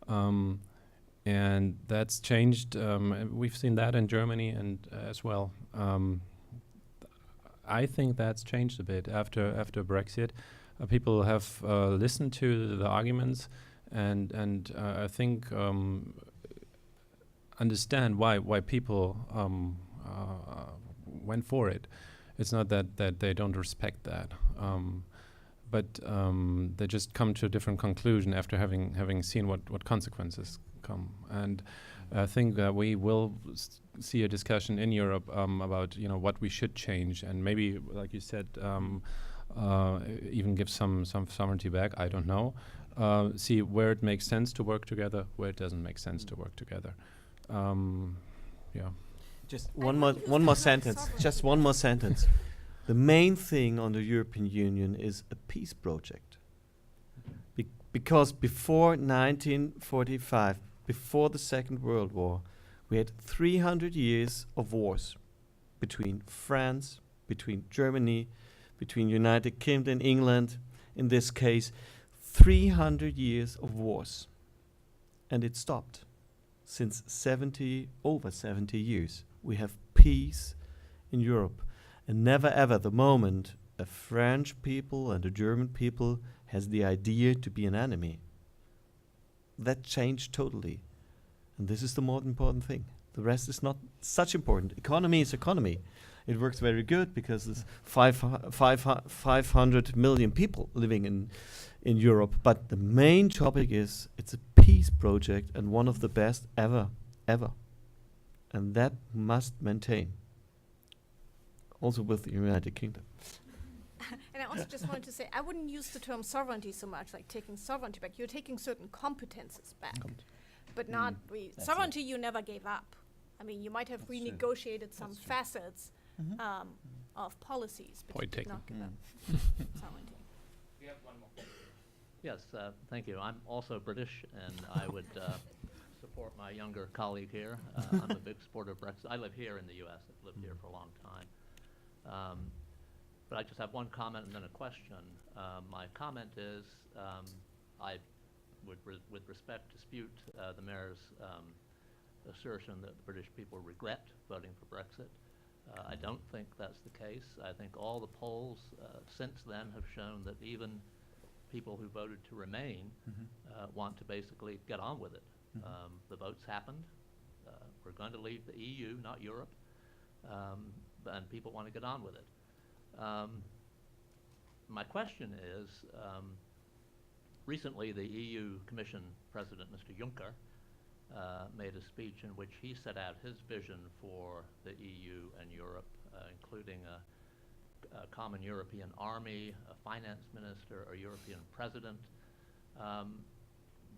And that's changed. We've seen that in Germany and as well. I think that's changed a bit after Brexit. People have listened to the arguments and I think understand why people went for it. It's not that they don't respect that, but they just come to a different conclusion after having seen what consequences come. And I think that we will see a discussion in Europe about what we should change, and maybe, like you said, even give some sovereignty back. I don't know. See where it makes sense to work together, where it doesn't make sense to work together. Yeah. Just one more sentence. Just one more sentence. The main thing on the European Union is a peace project. Because before 1945, before the Second World War, we had 300 years of wars between France, between Germany, between United Kingdom and England, in this case, 300 years of wars. And it stopped. Since over 70 years, we have peace in Europe. And never ever the moment a French people and a German people has the idea to be an enemy. That changed totally. And this is the more important thing. The rest is not such important. Economy is economy. It works very good because there's 500 million people living in Europe. But the main topic is it's a peace project and one of the best ever. And that must maintain. Also with the United Kingdom. And I also just wanted to say, I wouldn't use the term sovereignty so much, like taking sovereignty back. You're taking certain competences back, but not sovereignty. You never gave up. I mean, you might have renegotiated some facets of policies, but you did not give up sovereignty. We have one more. Yes, thank you. I'm also British, and I would support my younger colleague here. I'm a big supporter of Brexit. I live here in the U.S. I've lived here for a long time. But I just have one comment and then a question. My comment is I would, with respect, dispute the mayor's assertion that the British people regret voting for Brexit. I don't think that's the case. I think all the polls since then have shown that even people who voted to remain want to basically get on with it. The votes happened. We're going to leave the EU, not Europe, and people want to get on with it. My question is, recently the EU Commission President, Mr. Juncker, made a speech in which he set out his vision for the EU and Europe, including a common European army, a finance minister, a European president.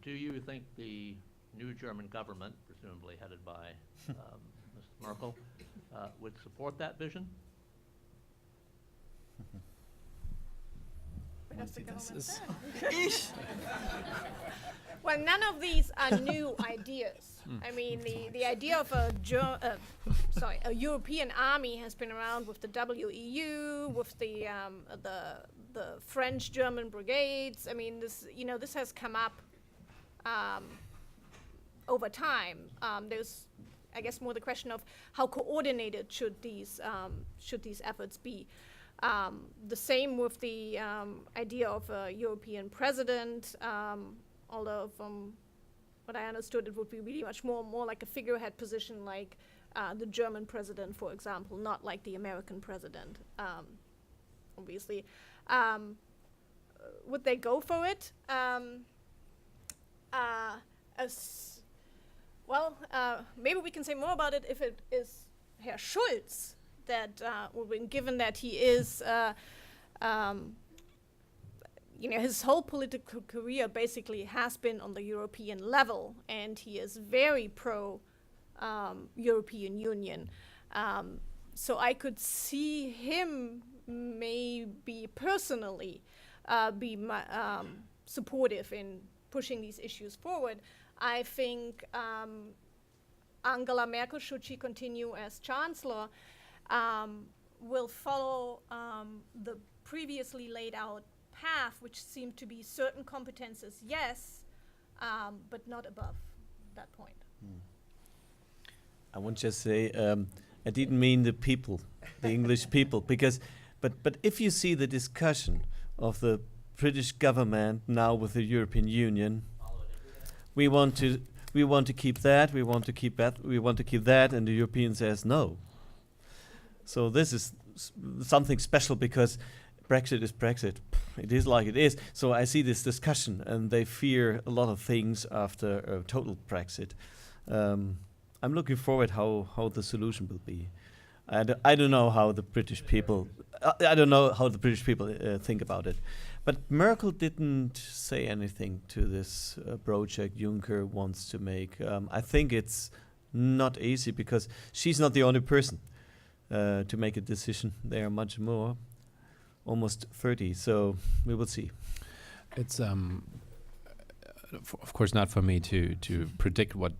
Do you think the new German government, presumably headed by Ms. Merkel, would support that vision? Well, none of these are new ideas. I mean, the idea of a European army has been around with the WEU, with the French-German brigades. I mean, this has come up over time. There's, I guess, more the question of how coordinated should these efforts be. The same with the idea of a European president, although from what I understood, it would be really much more like a figurehead position, like the German president, for example, not like the American president, obviously. Would they go for it? Maybe we can say more about it if it is Herr Schulz that, given that he is, his whole political career basically has been on the European level, and he is very pro European Union. So I could see him maybe personally be supportive in pushing these issues forward. I think Angela Merkel, should she continue as Chancellor, will follow the previously laid out path, which seemed to be certain competences, yes, but not above that point. I want to just say, I didn't mean the people, the English people, because, but if you see the discussion of the British government now with the European Union, we want to keep that, we want to keep that, and the European says no. So this is something special, because Brexit is Brexit. It is like it is. So I see this discussion, and they fear a lot of things after a total Brexit. I'm looking forward how the solution will be. I don't know how the British people. I don't know how the British people think about it. But Merkel didn't say anything to this project Juncker wants to make. I think it's not easy, because she's not the only person to make a decision. There are much more, almost 30. So we will see. It's of course not for me to predict what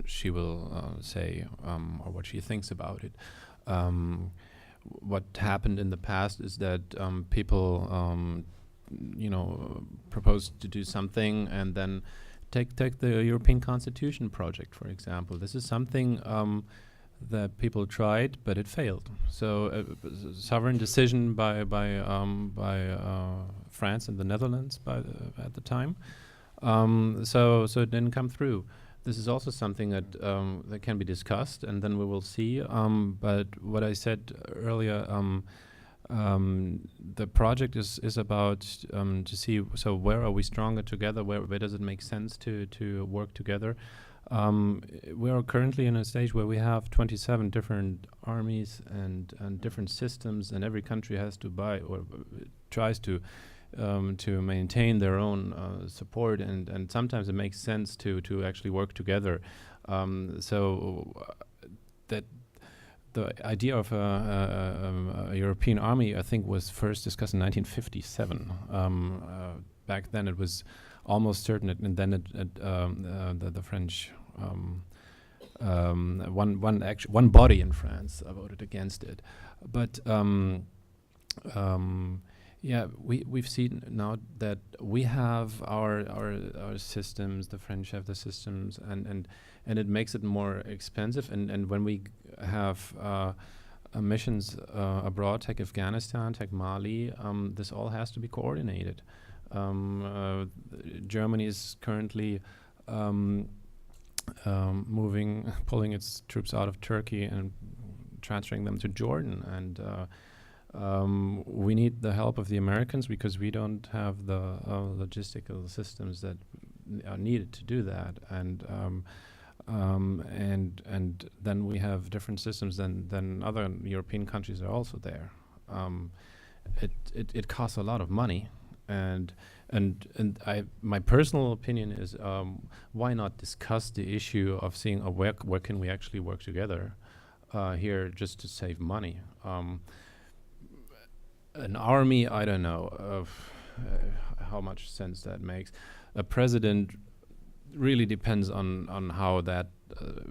she will say or what she thinks about it. What happened in the past is that people proposed to do something, and then take the European Constitution project, for example. This is something that people tried, but it failed. So sovereign decision by France and the Netherlands at the time. So it didn't come through. This is also something that can be discussed, and then we will see. But what I said earlier, the project is about to see, so where are we stronger together, where does it make sense to work together. We are currently in a stage where we have 27 different armies and different systems, and every country has to buy or tries to maintain their own support, and sometimes it makes sense to actually work together. So that the idea of a European army, I think, was first discussed in 1957. Back then, it was almost certain, and then the French one body in France voted against it. But yeah, we've seen now that we have our systems. The French have the systems, and it makes it more expensive. And when we have missions abroad, take Afghanistan, take Mali, this all has to be coordinated. Germany is currently pulling its troops out of Turkey and transferring them to Jordan, and we need the help of the Americans, because we don't have the logistical systems that are needed to do that, and then we have different systems than other European countries are also there. It costs a lot of money, and my personal opinion is, why not discuss the issue of seeing where can we actually work together here, just to save money. An army, I don't know how much sense that makes. A president really depends on how that,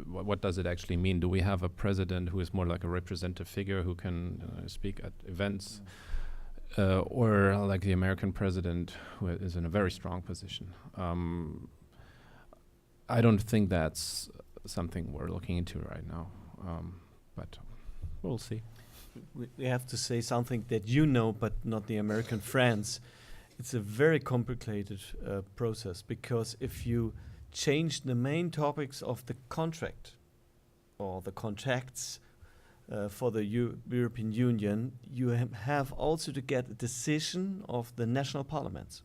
what does it actually mean? Do we have a president who is more like a representative figure who can speak at events, or like the American president, who is in a very strong position? I don't think that's something we're looking into right now, but we'll see. We have to say something that you know, but not the American friends. It's a very complicated process, because if you change the main topics of the contract or the contracts for the European Union, you have also to get a decision of the national parliaments.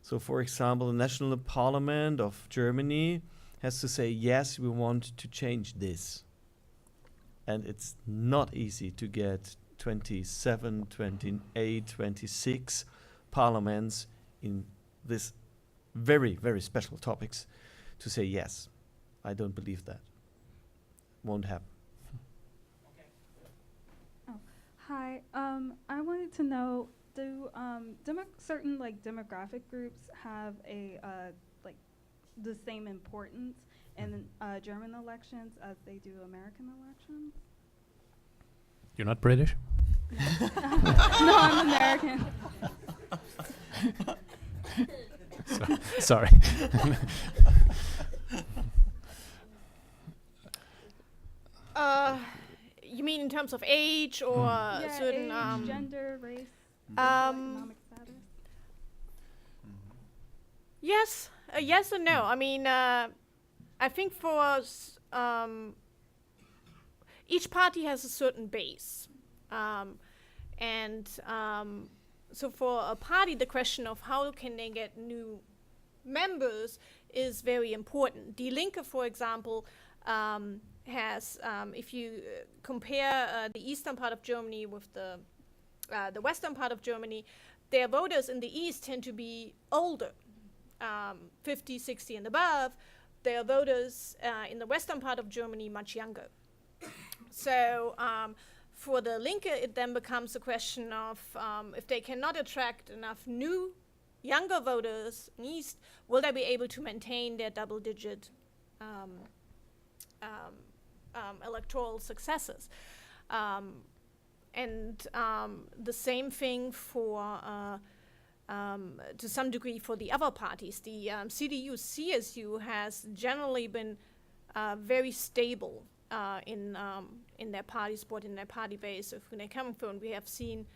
So, for example, the national parliament of Germany has to say, yes, we want to change this. And it's not easy to get 27, 28, 26 parliaments in this very, very special topics to say yes. I don't believe that. Won't happen. Hi, I wanted to know, do certain demographic groups have a the same importance in German elections as they do American elections? You're not British? No, I'm American. Sorry. You mean in terms of age or Yeah, certain age, gender, race, economic status? Yes, yes and no. I mean, I think for each party has a certain base, and so for a party, the question of how can they get new members is very important. Die Linke, for example, has, if you compare the eastern part of Germany with the western part of Germany, their voters in the east tend to be older, 50, 60 and above. Their voters in the western part of Germany much younger. So for the Linke, it then becomes a question of if they cannot attract enough new, younger voters in East, will they be able to maintain their double-digit electoral successes? And the same thing for, to some degree, for the other parties. The CDU, CSU has generally been very stable in their party sport, in their party base. If when they come from, we have seen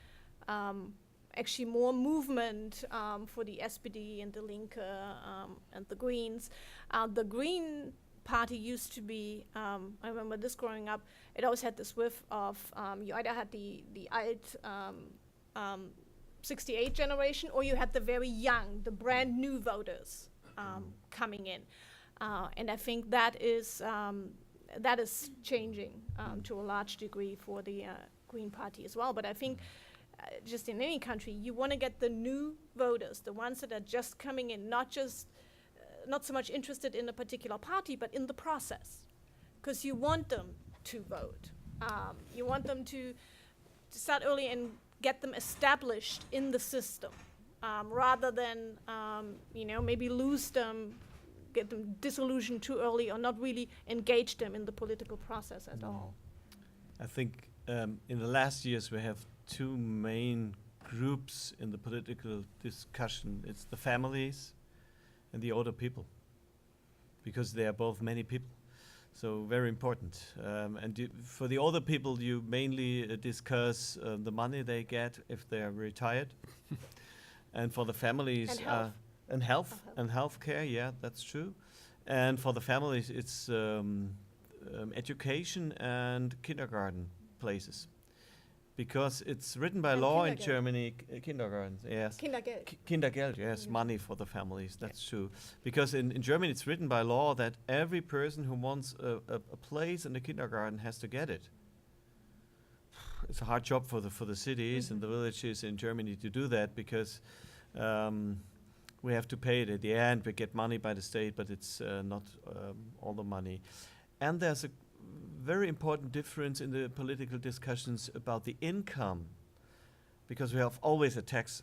actually more movement for the SPD and the Linke and the Greens. The Green Party used to be, I remember this growing up, it always had this whiff of, you either had the alt 68 generation, or you had the very young, the brand new voters coming in. And I think that is changing to a large degree for the Green Party as well. But I think just in any country, you want to get the new voters, the ones that are just coming in, not so much interested in a particular party, but in the process, because you want them to vote. You want them to start early and get them established in the system, rather than maybe lose them, get them disillusioned too early, or not really engage them in the political process at all. I think in the last years we have two main groups in the political discussion. It's the families and the older people, because they are both many people. So very important. And for the older people, you mainly discuss the money they get if they are retired. And for the families, and healthcare, yeah, that's true. And for the families, it's education and kindergarten places. Because it's written by law in Germany, kindergarten, yes. Kindergeld. Kindergeld, yes, money for the families, that's true. Because in Germany it's written by law that every person who wants a place in the kindergarten has to get it. It's a hard job for the cities and the villages in Germany to do that, because we have to pay it at the end. We get money by the state, but it's not all the money. And there's a very important difference in the political discussions about the income, because we have always a tax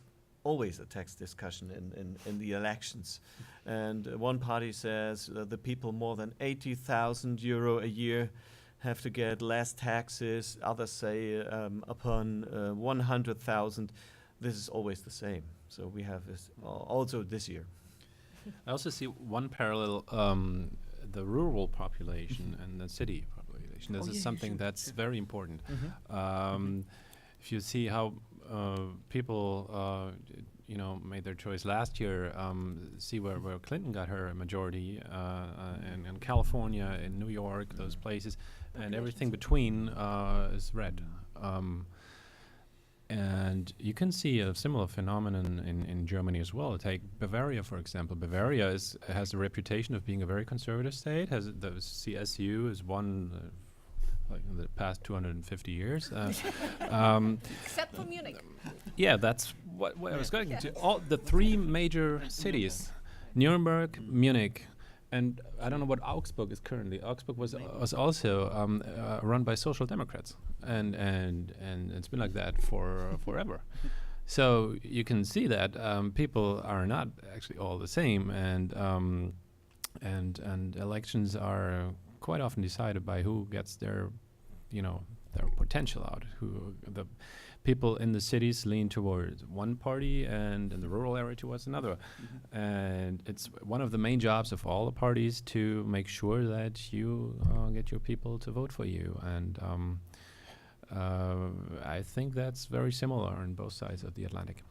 discussion in the elections. And one party says the people more than 80,000 euro a year have to get less taxes. Others say upon 100,000. This is always the same. So we have this also this year. I also see one parallel the rural population and the city population. This Oh, is yeah, something sure, that's very important. Mhm. If you see how people, made their choice last year, see where Clinton got her majority, in California, in New York, those places, and everything between is red. And you can see a similar phenomenon in Germany as well. Take Bavaria, for example. Bavaria has a reputation of being a very conservative state. The CSU has won like in the past 250 years. Except for Munich. Yeah, that's what I was going to. All the three major cities, Nuremberg, Munich, and I don't know what Augsburg is currently. Augsburg was also run by Social Democrats, and it's been like that for forever. So you can see that people are not actually all the same, and elections are quite often decided by who gets their potential out. Who the people in the cities lean towards one party, and in the rural area towards another. And it's one of the main jobs of all the parties to make sure that you get your people to vote for you. And I think that's very similar on both sides of the Atlantic.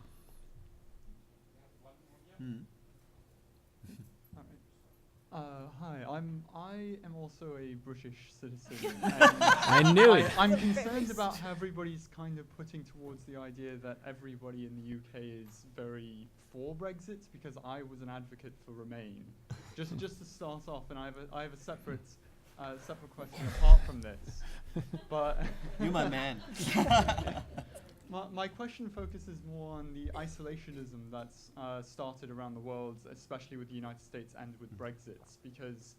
Hi, I am also a British citizen. I knew it. I'm concerned about how everybody's kind of putting towards the idea that everybody in the UK is very for Brexit, because I was an advocate for Remain. Just to start off, and I have a separate question apart from this. But you my man. My question focuses more on the isolationism that's started around the world, especially with the United States and with Brexit, because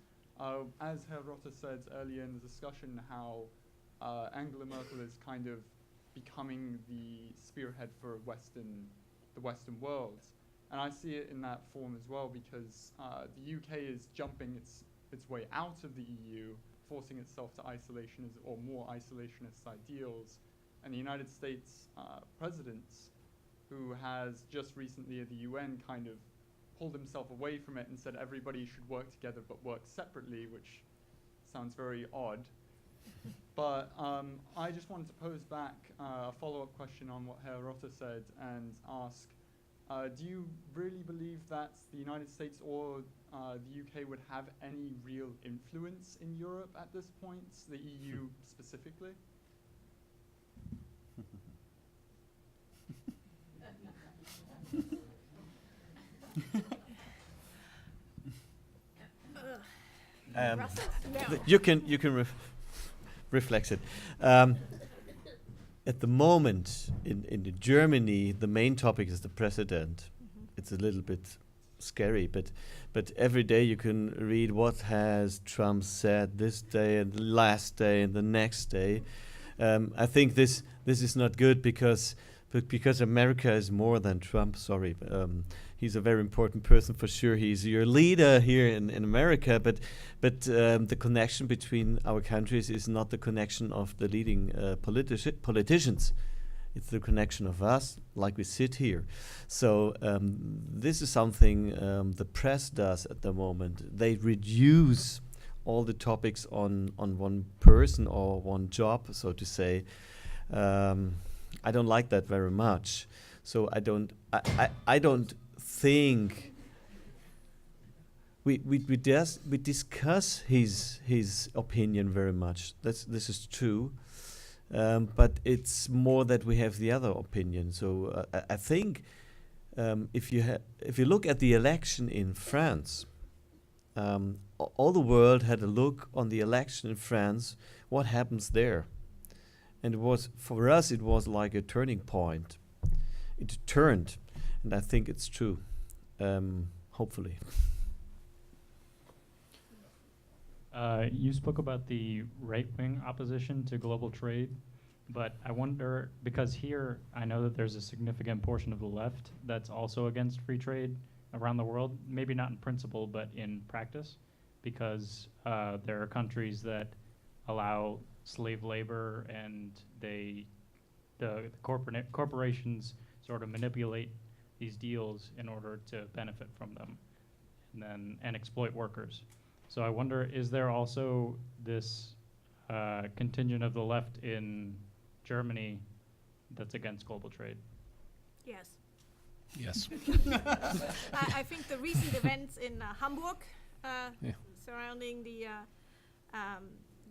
as Herr Rotter said earlier in the discussion, how Angela Merkel is kind of becoming the spearhead for the Western world. And I see it in that form as well, because the UK is jumping its way out of the EU, forcing itself to isolationism or more isolationist ideals. And the United States president, who has just recently at the UN kind of pulled himself away from it and said everybody should work together but work separately, which sounds very odd. But I just wanted to pose back a follow-up question on what Herr Rotter said and ask, do you really believe that the United States or the UK would have any real influence in Europe at this point, the EU specifically? You can reflect it. At the moment in Germany, the main topic is the president. It's a little bit scary, but every day you can read what has Trump said this day and the last day and the next day. I think this is not good because America is more than Trump. Sorry, he's a very important person for sure. He's your leader here in America, but the connection between our countries is not the connection of the leading politicians. It's the connection of us, like we sit here. So this is something the press does at the moment. They reduce all the topics on one person or one job, so to say. I don't like that very much. So I don't think we discuss his opinion very much. This is true. But it's more that we have the other opinion. So I think if you look at the election in France, all the world had a look on the election in France. What happens there? And it was for us. It was like a turning point. It turned, and I think it's true. Hopefully. You spoke about the right-wing opposition to global trade, but I wonder, because here I know that there's a significant portion of the left that's also against free trade around the world, maybe not in principle, but in practice, because there are countries that allow slave labor, and the corporations sort of manipulate these deals in order to benefit from them and exploit workers. So I wonder, is there also this contingent of the left in Germany that's against global trade? Yes. Yes. I think the recent events in Hamburg Yeah. surrounding the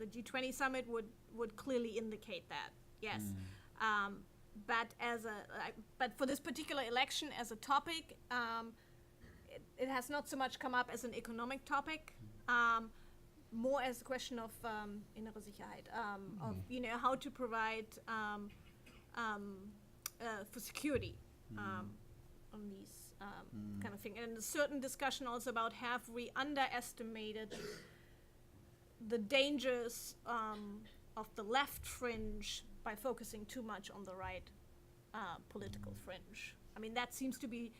G20 summit would clearly indicate that. Yes. But for this particular election as a topic, it has not so much come up as an economic topic, more as a question of innere Sicherheit, of how to provide for security on these kind of thing, and a certain discussion also about have we underestimated the dangers of the left fringe by focusing too much on the right political fringe. I mean, that seems to be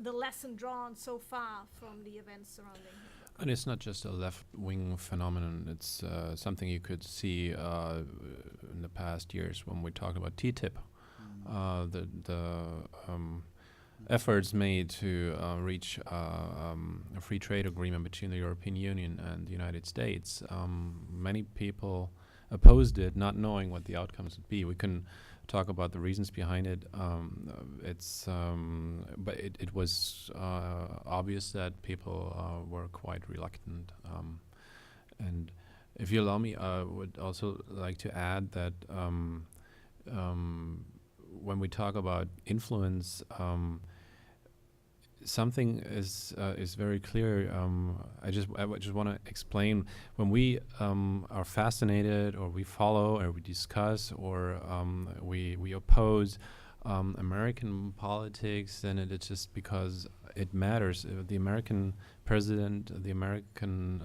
the lesson drawn so far from the events surrounding him. And it's not just a left-wing phenomenon. It's something you could see in the past years when we talked about TTIP. The efforts made to reach a free trade agreement between the European Union and the United States. Many people opposed it, not knowing what the outcomes would be. We can talk about the reasons behind it. But it was obvious that people were quite reluctant. And if you allow me, I would also like to add that when we talk about influence, something is very clear. I just want to explain, when we are fascinated, or we follow, or we discuss, or we oppose American politics, then it's just because it matters. The American president, the American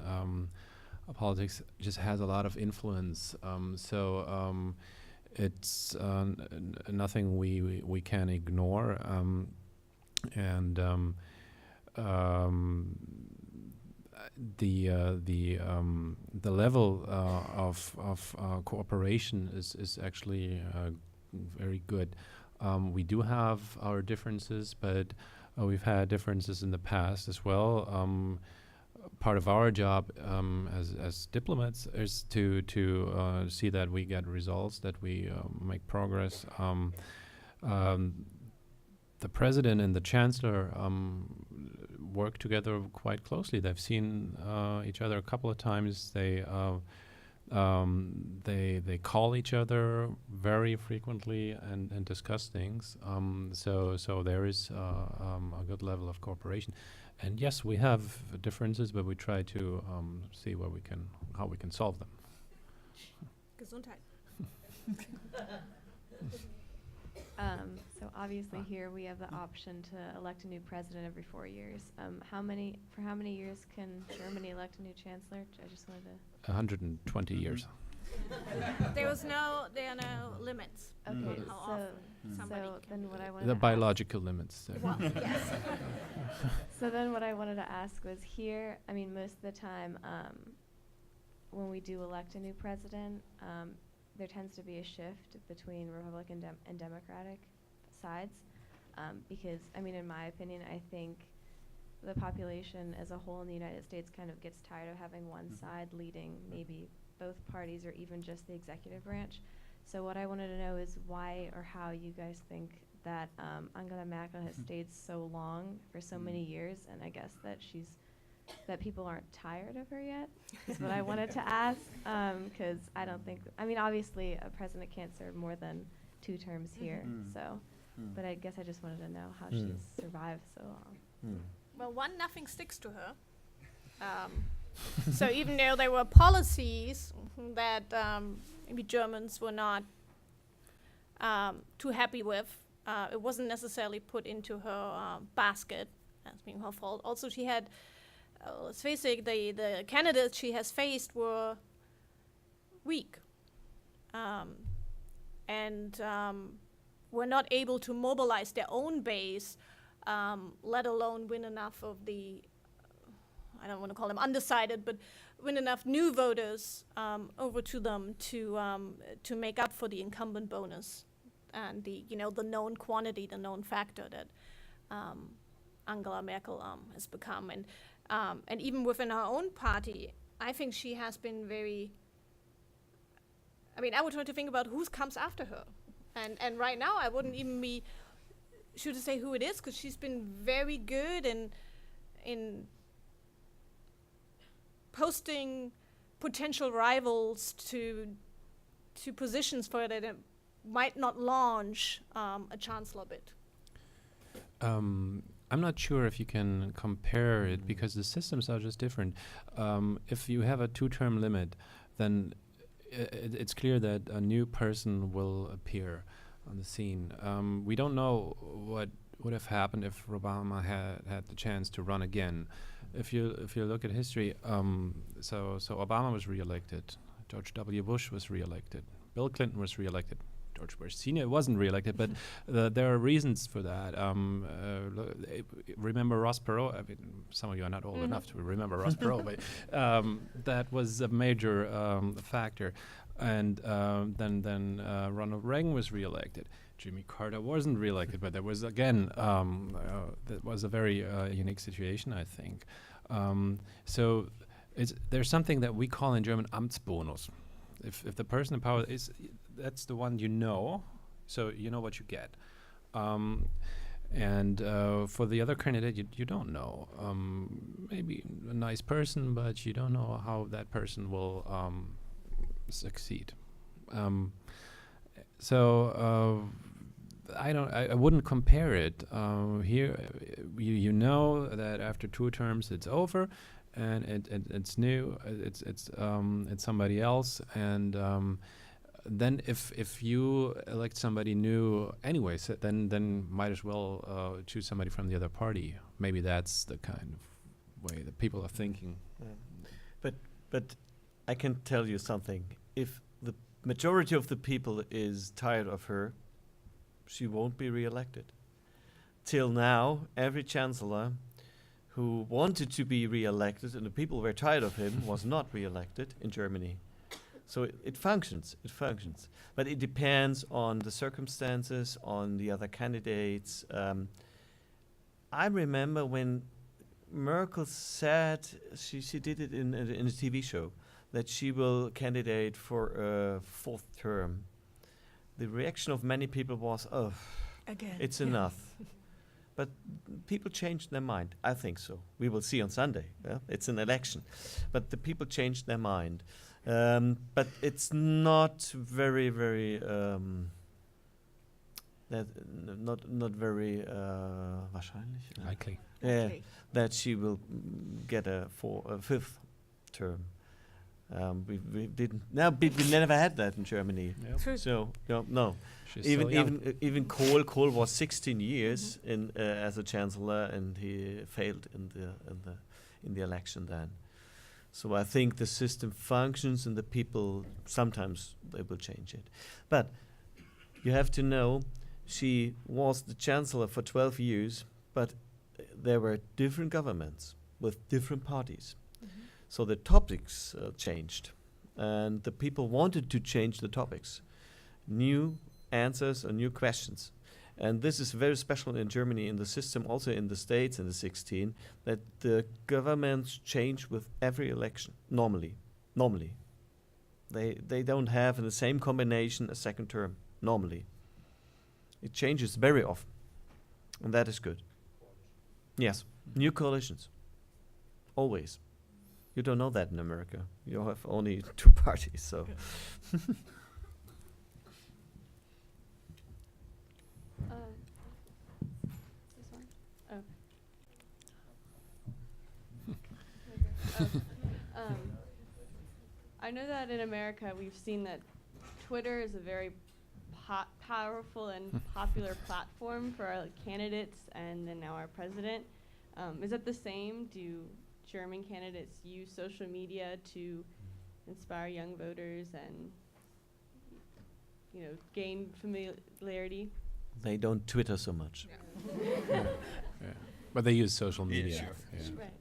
politics just has a lot of influence. So it's nothing we can ignore. And the level of cooperation is actually very good. We do have our differences, but we've had differences in the past as well. Part of our job as diplomats is to see that we get results, that we make progress. The president and the chancellor work together quite closely. They've seen each other a couple of times. They call each other very frequently and discuss things. So there is a good level of cooperation. And yes, we have differences, but we try to see how we can solve them. Gesundheit. So obviously here we have the option to elect a new president every 4 years. For how many years can Germany elect a new chancellor? I just wanted to... 120 years. There are no limits. Okay, How often somebody so can then what I wanted The to biological limits. Well, yes. So then what I wanted to ask was here, I mean, most of the time when we do elect a new president, there tends to be a shift between Republican and Democratic sides, because, I mean, in my opinion, I think the population as a whole in the United States kind of gets tired of having one side leading maybe both parties or even just the executive branch. So what I wanted to know is why or how you guys think that Angela Merkel has stayed so long for so many years, and I guess that people aren't tired of her yet, is what I wanted to ask, because I don't think, I mean, obviously a president can't serve more than 2 terms here, so, but I guess I just wanted to know how she's survived so long. Well, nothing sticks to her. So even though there were policies that maybe Germans were not too happy with, it wasn't necessarily put into her basket as being her fault. Also, she had, let's face it, the candidates she has faced were weak and were not able to mobilize their own base, let alone win enough of the, I don't want to call them undecided, but win enough new voters over to them to make up for the incumbent bonus and the known quantity, the known factor that Angela Merkel has become. And And even within her own party, I think she has been very. I mean, I would try to think about who comes after her, and right now I wouldn't even be sure to say who it is, because she's been very good in posting potential rivals to positions for that it might not launch a chancellor bid. I'm not sure if you can compare it because the systems are just different. If you have a 2-term limit, then it's clear that a new person will appear on the scene. We don't know what would have happened if Obama had the chance to run again. If you look at history, so Obama was reelected, George W. Bush was reelected, Bill Clinton was reelected. George Bush Sr. wasn't reelected, but there are reasons for that. Remember Ross Perot? I mean, some of you are not old enough to remember Ross Perot, but that was a major factor. And then Ronald Reagan was reelected. Jimmy Carter wasn't reelected, but there was, again, that was a very unique situation, I think. So there's something that we call in German Amtsbonus. If the person in power is, that's the one you know, so you know what you get. And for the other candidate, you don't know. Maybe a nice person, but you don't know how that person will succeed. I wouldn't compare it. Here, you know that after 2 terms it's over, and it's new. It's somebody else, and then if you elect somebody new anyways, then might as well choose somebody from the other party. Maybe that's the kind of way that people are thinking. But I can tell you something. If the majority of the people is tired of her, she won't be re-elected. Till now, every chancellor who wanted to be re-elected and the people were tired of him was not re-elected in Germany. So it functions. But it depends on the circumstances, on the other candidates. I remember when Merkel said, she did it in a TV show, that she will candidate for a 4th term. The reaction of many people was, oh, again, it's enough. But people changed their mind. I think so. We will see on Sunday. Yeah? It's an election. But the people changed their mind. But it's not very, very not very wahrscheinlich. Likely. That she will get a 5th term. We didn't. No, we never had that in Germany. Yep. So no. She's Even Kohl was 16 years in as a chancellor, and he failed in the election then. So I think the system functions, and the people sometimes they will change it. But you have to know, she was the chancellor for 12 years, but there were different governments with different parties. So the topics changed, and the people wanted to change the topics, new answers or new questions. And this is very special in Germany, in the system, also in the States in the 16, that the governments change with every election, normally. They don't have in the same combination a 2nd term, normally. It changes very often, and that is good. Yes, new coalitions, always. You don't know that in America. You have only 2 parties, so. This one? Oh. I know that in America we've seen that Twitter is a very powerful and popular platform for our candidates and then now our president. Is that the same? Do German candidates use social media to inspire young voters and, gain familiarity? They don't Twitter so much. Yeah. But they use social media. Yeah, sure. Yeah. Right.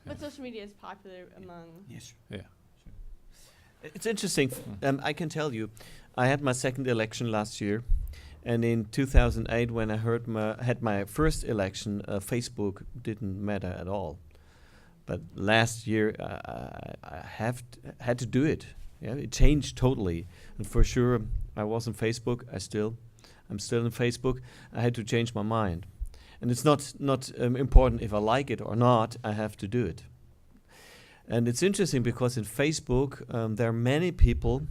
But social media is popular among... Yes. Yeah. It's interesting. I can tell you, I had my 2nd election last year, and in 2008, when I had my first election, Facebook didn't matter at all. But last year I had to do it. Yeah, it changed totally. And for sure, I was on Facebook. I'm still on Facebook. I had to change my mind. And it's not important if I like it or not. I have to do it. And it's interesting because in Facebook there are many people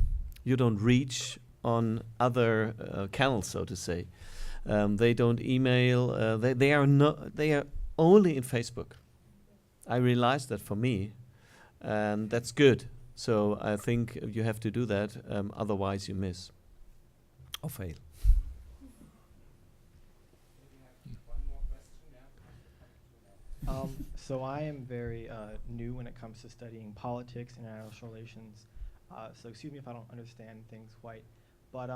you don't reach on other channels, so to say. They don't email. They are only in Facebook. I realized that for me, and that's good. So I think you have to do that. Otherwise, you miss or fail. So I am very new when it comes to studying politics and international relations. So excuse me if I don't understand things quite. But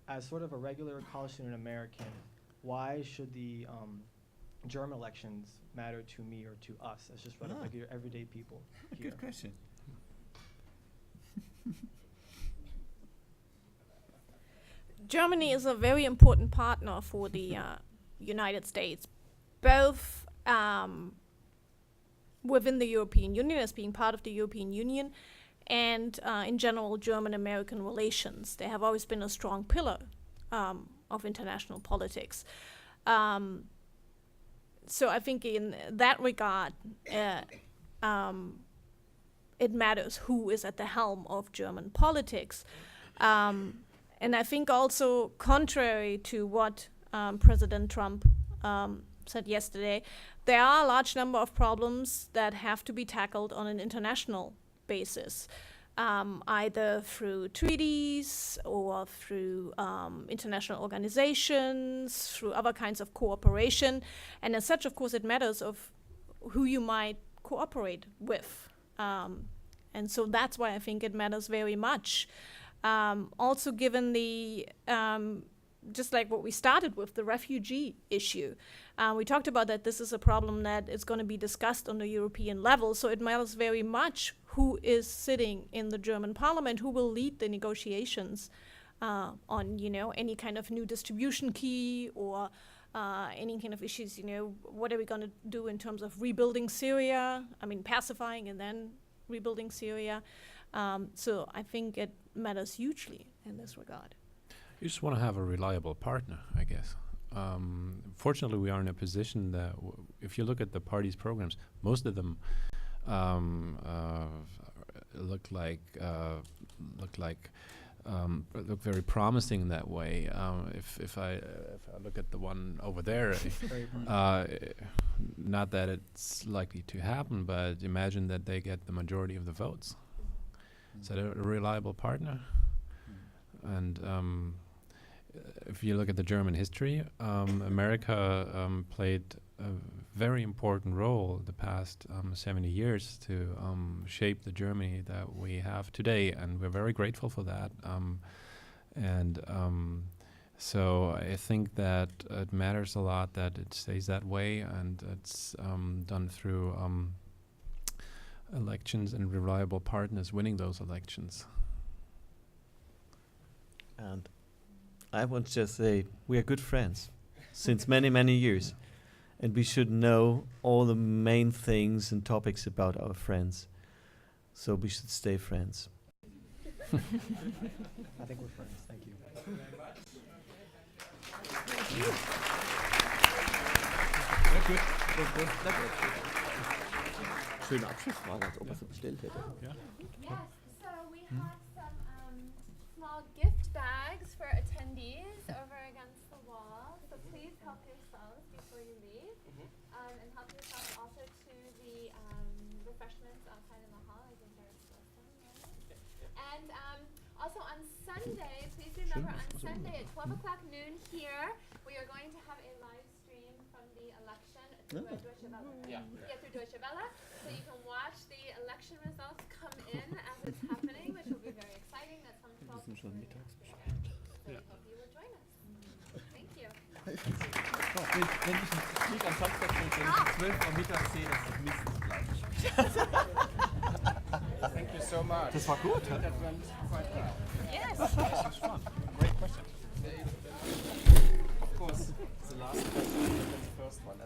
as sort of a regular college student American, why should the German elections matter to me or to us as just regular everyday people here? Good question. Germany is a very important partner for the United States, both within the European Union as being part of the European Union and in general German-American relations. They have always been a strong pillar of international politics. So I think in that regard, it matters who is at the helm of German politics. And I think also, contrary to what President Trump said yesterday, there are a large number of problems that have to be tackled on an international basis, either through treaties or through international organizations, through other kinds of cooperation. And as such, of course, it matters of who you might cooperate with. And so that's why I think it matters very much. Also given the, just like what we started with, the refugee issue. We talked about that this is a problem that is going to be discussed on the European level, so it matters very much who is sitting in the German parliament, who will lead the negotiations on, any kind of new distribution key or any kind of issues, what are we going to do in terms of rebuilding Syria? I mean, pacifying and then rebuilding Syria. So I think it matters hugely in this regard. You just want to have a reliable partner, I guess. Fortunately, we are in a position that if you look at the party's programs, most of them look very promising in that way. If I look at the one over there, not that it's likely to happen, but imagine that they get the majority of the votes. Is that a reliable partner? And if you look at the German history, America played a very important role the past 70 years to shape the Germany that we have today, and we're very grateful for that. So I think that it matters a lot that it stays that way, and it's done through elections and reliable partners winning those elections. And I want to just say we are good friends since many, many years. And we should know all the main things and topics about our friends. So we should stay friends. I think we're friends. Thank you. Schöne Abschlussfrage, als ob er sie bestellt hätte. Ja. Yes, so we have some small gift bags for attendees over against the wall. So please help yourselves before you leave, and help yourself also to the refreshments outside in the hall. I think there's some, right? And also on Sunday, please remember on Sunday at 12 o'clock noon here, we are going to have a live stream from the election through Deutsche Welle. Through Deutsche Welle. So you can watch the election results come in as it's happening, which will be very exciting. That's from 12 to 2. So we hope you will join us. Thank you. Wenn ich nicht am Samstag wenn ich 12 Uhr mittags sehe, dass ich mindestens bleibe. Thank you so much. Das war gut. That went quite well. Yes. This was fun. Great question. Of course, the last question and the first one.